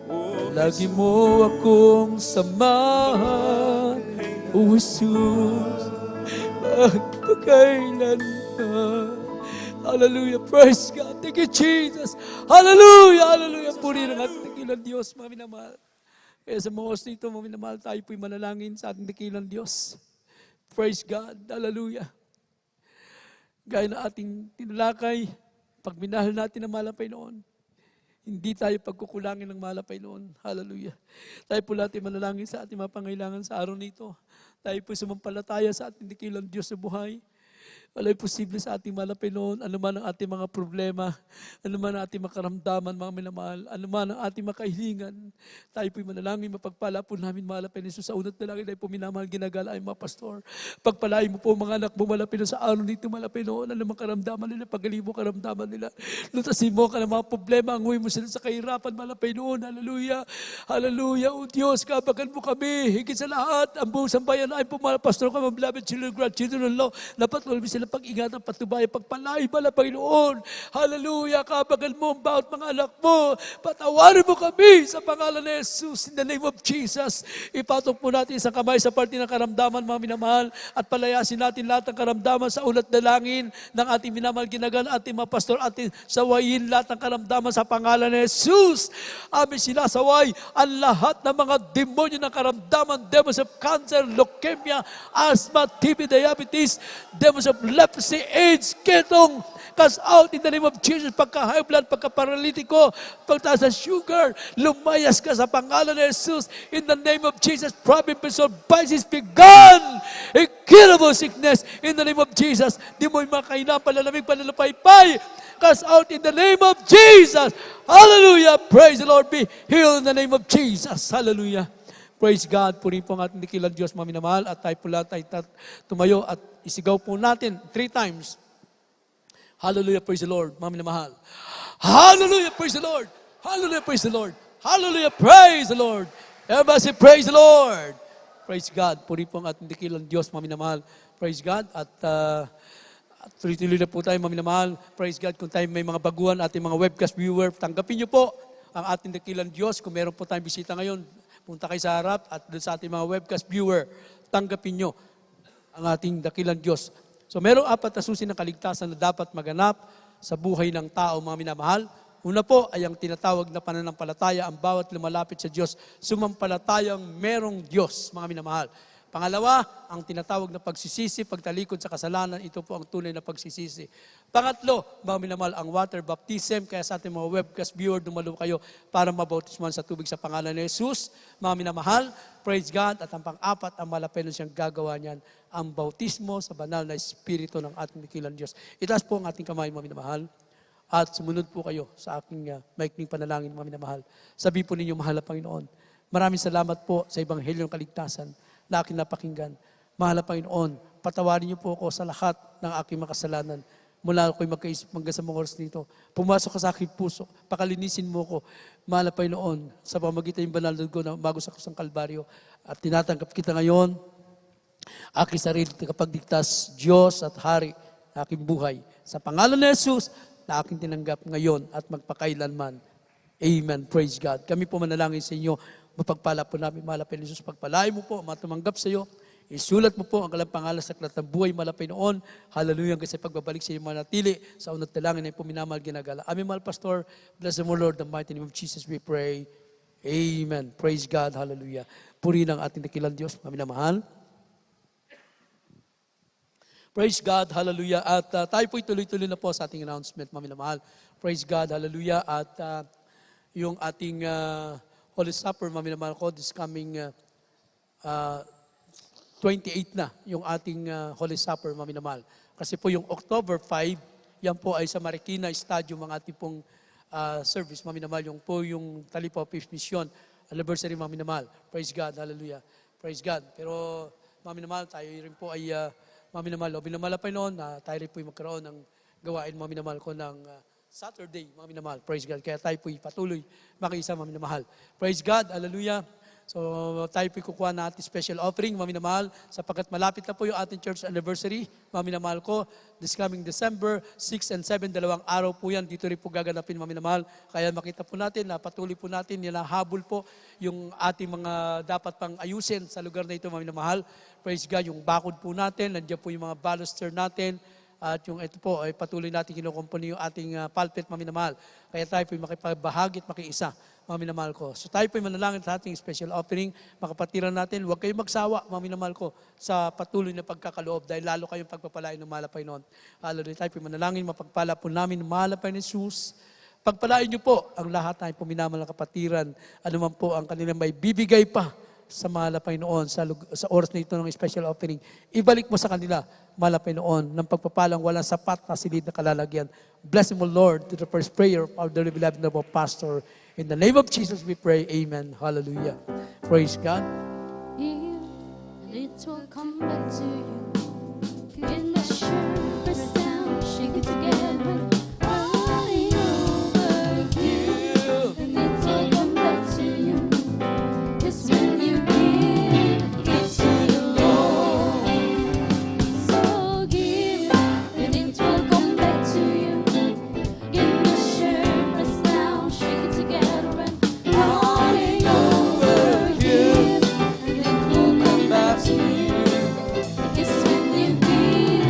O Lagi mo akong samahan, O Jesus, magpakailanman. Hallelujah. Praise God. Thank you, Jesus. Hallelujah. Hallelujah. Puri ng ating dakilang Diyos, mga minamahal. Kaya sa mga oras nito, mga minamahal, tayo po'y manalangin sa ating dakilang Diyos. Praise God. Hallelujah. Gaya na ating tinalakay, pag minahal natin ang malapay noon, hindi tayo pagkukulangin ng malapay noon. Hallelujah. Tayo po natin manalangin sa ating mga pangailangan sa araw nito. Tayo po sumampalataya sa ating dakilang Diyos sa buhay. Wala'y posible sa ating malapay noon, anuman ang ating mga problema, anuman ang ating makaramdaman, mga minamahal, anuman ang ating makahilingan. Tayo po'y manalangin, mapagpala po namin malapay ni Jesus sa unat na langit. Tayo po minamahal, ginagala ay mga pastor. Pagpalain mo po mga anak mo malapay noon sa araw nito, malapay noon, anumang karamdaman nila, pagaling mo karamdaman nila. Lutasin mo ka ng mga problema, anguhin mo sila sa kahirapan, malapay noon. Hallelujah. Hallelujah. O Diyos, kabagan mo kami. Higit sa lahat, ang buong sambayan ay po mga pastor ka, mga beloved children, grandchildren ng Lord. Napatuloy sila pag-ingatan, patubay, pagpalay, bala, Panginoon. Hallelujah, kabagal mo ang bawat mga anak mo. Patawarin mo kami sa pangalan ni Jesus. In the name of Jesus, ipatok po natin isang kamay sa parte ng karamdaman, mga minamahal, at palayasin natin lahat ng karamdaman sa ulat dalangin ng ating minamahal ginagan, ating mga pastor, ating sawayin lahat ng karamdaman sa pangalan ni Jesus. Amin sila saway ang lahat ng mga demonyo ng karamdaman, demons of cancer, leukemia, asthma, TB, diabetes, demons of leprosy, AIDS, ketong, cast out in the name of Jesus. Pagka-high blood, pagka-paralitiko, pagtaas ng sugar, lumayas ka sa pangalan ni Jesus. In the name of Jesus, problem, pencil, vices, begun. Incurable sickness in the name of Jesus. Di mo yung makainam, palalamig, palalapaypay. Cast out in the name of Jesus. Hallelujah. Praise the Lord. Be healed in the name of Jesus. Hallelujah. Praise God. Purihin po ang ating dakilang Diyos, mga minamahal. At tayo po lahat ay tumayo at isigaw po natin 3 times. Hallelujah, praise the Lord, mga minamahal. Hallelujah, praise the Lord. Hallelujah, praise the Lord. Hallelujah, praise the Lord. Everybody say, praise the Lord. Praise God. Purihin po ang ating dakilang Diyos, mga minamahal. Praise God. At tuloy-tuloy na po tayo, mga minamahal. Praise God. Kung tayo may mga baguhan, ating mga webcast viewer, tanggapin niyo po ang ating dakilang Diyos. Kung meron po tayong bisita ngayon, punta kayo sa harap at doon sa ating mga webcast viewer, tanggapin nyo ang ating dakilang Diyos. So merong 4 na susi ng kaligtasan na dapat maganap sa buhay ng tao, mga minamahal. Una po ay ang tinatawag na pananampalataya, ang bawat lumalapit sa Diyos, sumampalatayang merong Diyos, mga minamahal. Pangalawa, ang tinatawag na pagsisisi, pagtalikod sa kasalanan, ito po ang tunay na pagsisisi. Pangatlo, mga minamahal, ang water baptism, kaya sa ating mga webcast viewer, dumalo kayo para mabautisman sa tubig sa pangalan ni Jesus. Mga minamahal, praise God, at ang pang-apat, ang malapit siyang gagawa niyan, ang bautismo sa banal na Espiritu ng ating dakilang Diyos. Itaas po ang ating kamay, mga minamahal, at sumunod po kayo sa aking maikling panalangin, mga minamahal. Sabi po ninyo, mahal na Panginoon, maraming salamat po sa Ebanghelyong Kaligtasan na aking napakinggan. Mahal na Panginoon, patawarin niyo po ako sa lahat ng aking makasalanan. Mula ako'y magkaisip hanggang sa mga oras nito. Pumasok ka sa aking puso, pakalinisin mo ko. Mahal na Panginoon, sa pamagitan ng banal na dugo na bago sa kusang Kalbaryo. At tinatanggap kita ngayon, aking sarili tagapagligtas, Diyos at Hari na aking buhay. Sa pangalan ni Jesus, na aking tinanggap ngayon at magpakailanman. Amen. Praise God. Kami po manalangin sa inyo. Mapagpala po namin, mahal na Jesus. Pagpalain mo po, matumanggap sa iyo. Isulat mo po ang kalang pangalan sa aklat ng buhay, malapay noon. Hallelujah, kasi pagbabalik sa iyo manatili sa unat dalangin ay puminamal ginagala. Aming mahal Pastor, bless the Lord, the mighty name of Jesus we pray. Amen. Praise God. Hallelujah. Purihin ang ating dakilang Diyos. Kami na mahal. Praise God. Hallelujah. At tayo po'y tuloy-tuloy na po sa ating announcement, mami na mahal. Praise God. Hallelujah. At yung ating Holy Supper, mami na mahal ko, this coming 28 na yung ating Holy Supper, mami na mahal. Kasi po yung October 5, yan po ay sa Marikina Stadium ang ating pong service, mami na mahal. Yung po yung Talipa Fifth Mission anniversary, mami na mahal. Praise God. Hallelujah. Praise God. Pero mami na mahal, tayo rin po ay mami na mahal. O binamalapay noon na tayo rin po ay magkaroon ng gawain, mami na mahal ko, ng Saturday, mami na mahal. Praise God. Kaya tayo po'y patuloy makiisa, mami na mahal. Praise God. Hallelujah. So tayo po'y kukuha na ating special offering, mami na mahal, sapagkat malapit na po yung ating church anniversary, mami na mahal ko. This coming December 6 and 7, 2 araw po yan. Dito rin po gaganapin, mami na mahal. Kaya makita po natin, na patuloy po natin, nilahabol po yung ating mga dapat pang ayusin sa lugar na ito, mami na mahal. Praise God. Yung bakod po natin, nandiyan po yung mga baluster natin. At yung ito po ay patuloy natin kinukumpuni yung ating pulpit, mami na mahal. Kaya tayo po'y makipagbahagi at makiisa, mami na mahal ko. So tayo po'y manalangin sa ating special offering, makapatiran natin. Huwag kayong magsawa, mami na mahal ko, sa patuloy na pagkakaloob dahil lalo kayong pagpapalain ng malapay noon. Hallelujah. Tayo po'y manalangin, mapagpala po namin ng malapay ni Jesus. Pagpalain niyo po ang lahat ng puminamal na kapatiran, anuman po ang kanilang may bibigay pa sa malapay noon, sa oras na ito ng special offering. Ibalik mo sa kanila, malapay noon, ng pagpapalang walang sapat na silid na kalalagyan. Bless him, O Lord, to the first prayer of the beloved of our pastor. In the name of Jesus we pray, amen. Hallelujah. Praise God. And it will come back to you. In the sure sound, shake it together, running over you. And it will come back to you. Just when you give it to the Lord, so give, and it will come back to you. In the sure sound, shake it together and running over you. And it will come back to you. Yes, when you give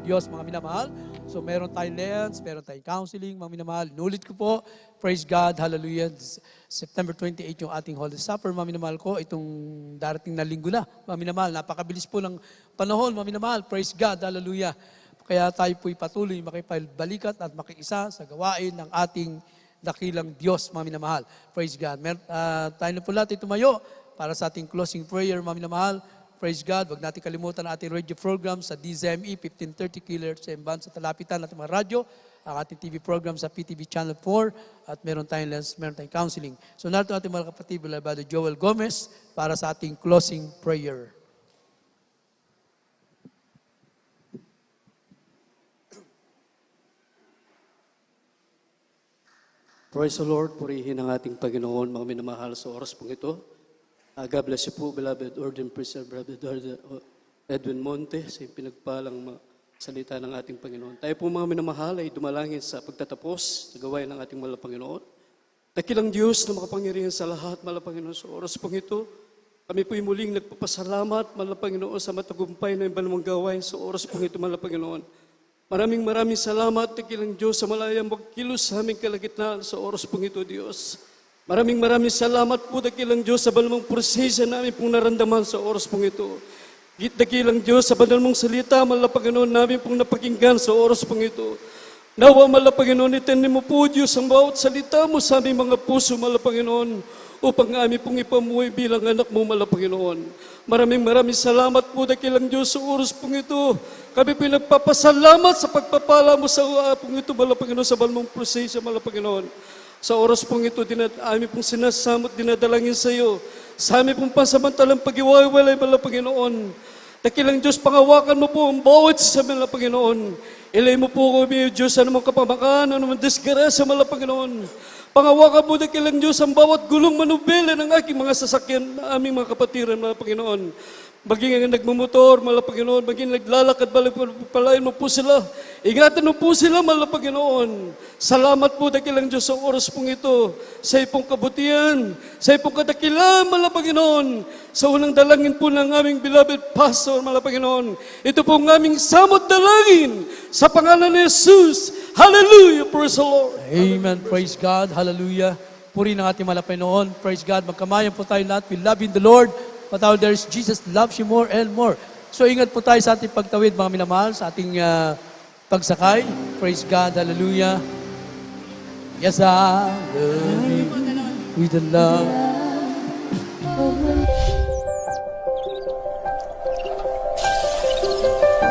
Diyos, mga minamahal. So meron tayong lens, meron tayong counseling, mga minamahal. Inulit ko po, praise God, hallelujah. September 28 yung ating Holy Supper, mga minamahal ko. Itong darating na linggo na, mga minamahal. Napakabilis po ng panahon, mga minamahal. Praise God, hallelujah. Kaya tayo po'y patuloy makipagбalikat at makiisa sa gawain ng ating dakilang Diyos, mga minamahal. Praise God. Tayo na po lahat tumayo para sa ating closing prayer, mga minamahal. Praise God. Huwag natin kalimutan ang ating radio program sa DZME 1530 kHz sa talapitan natin mga radyo, ang ating TV program sa PTV Channel 4, at meron tayong lens, meron tayong counseling. So narito ating mga kapatid, Brother Joel Gomez, para sa ating closing prayer. Praise the Lord, purihin ang ating Panginoon, mga minamahal sa oras pong ito. God bless you po, beloved ordained preacher, Brother Edwin Monte, sa pinagpalang salita ng ating Panginoon. Tayo po mga minamahal ay dumalangin sa pagtatapos sa gawain ng ating mahal na Panginoon. Dakilang Diyos na makapangyarihan sa lahat, mahal na Panginoon, sa oras pong ito. Kami po'y muling nagpapasalamat, mahal na Panginoon, sa matagumpay na iba namang gawain sa oras pong ito, mahal na Panginoon. Maraming salamat, dakilang Diyos, sa malayang magkilos sa aming kalagitnaan sa oras pong ito, Diyos. Maraming salamat po, dakilang Diyos, sa banal mong prosesya namin pong naramdaman sa oras pong ito. Dakilang Diyos, sa banal mong salita, mahal na Panginoon, namin pong napakinggan sa oras pong ito. Nawa, mahal na Panginoon, itanin mo po, Diyos, ang bawat salita mo sa aming mga puso, mahal na Panginoon, upang aming pong ipamuhay bilang anak mo, mahal na Panginoon. Maraming salamat po, dakilang Diyos, sa oras pong ito. Kami pinagpapasalamat sa pagpapala mo sa pong ito, mahal na Panginoon, sa banal mong prosesya, mahal na Panginoon. Sa oras pong ito, aming pong sinasamot, dinadalangin sa iyo. Sa aming pong pansamantalang pag-iwalay, mahal na Panginoon. Dakilang Diyos, pangawakan mo po ang bawat sa mahal na Panginoon. Ilay mo po kami, Diyos, anumang kapamakan, anumang disgrasya, mahal na Panginoon. Pangawakan mo, dakilang Diyos, ang bawat gulong manubela ng aking mga sasakyan, aming mga kapatiran, mahal na Panginoon. Maging ang nagmumotor, mahal na Panginoon, maging naglalakad, palayan mo po sila. Ingatan mo po sila, mahal na Panginoon. Salamat po, dakilang Diyos, sa oras pong ito, sa ipong kabutihan, sa ipong kadakilan, mahal na Panginoon, sa unang dalangin po ng aming beloved pastor, mahal na Panginoon. Ito po ang aming samot dalangin, sa pangalan ni Jesus. Hallelujah, praise the Lord. Amen, praise God, hallelujah. Purihin ang ating mahal na Panginoon, praise God. Magkamayan po tayo lahat, we love in the Lord. But out there is Jesus loves you more and more. So ingat po tayo sa ating pagtawid, mga minamahal, sa ating pagsakay. Praise God, hallelujah. Yes, I love you with the love of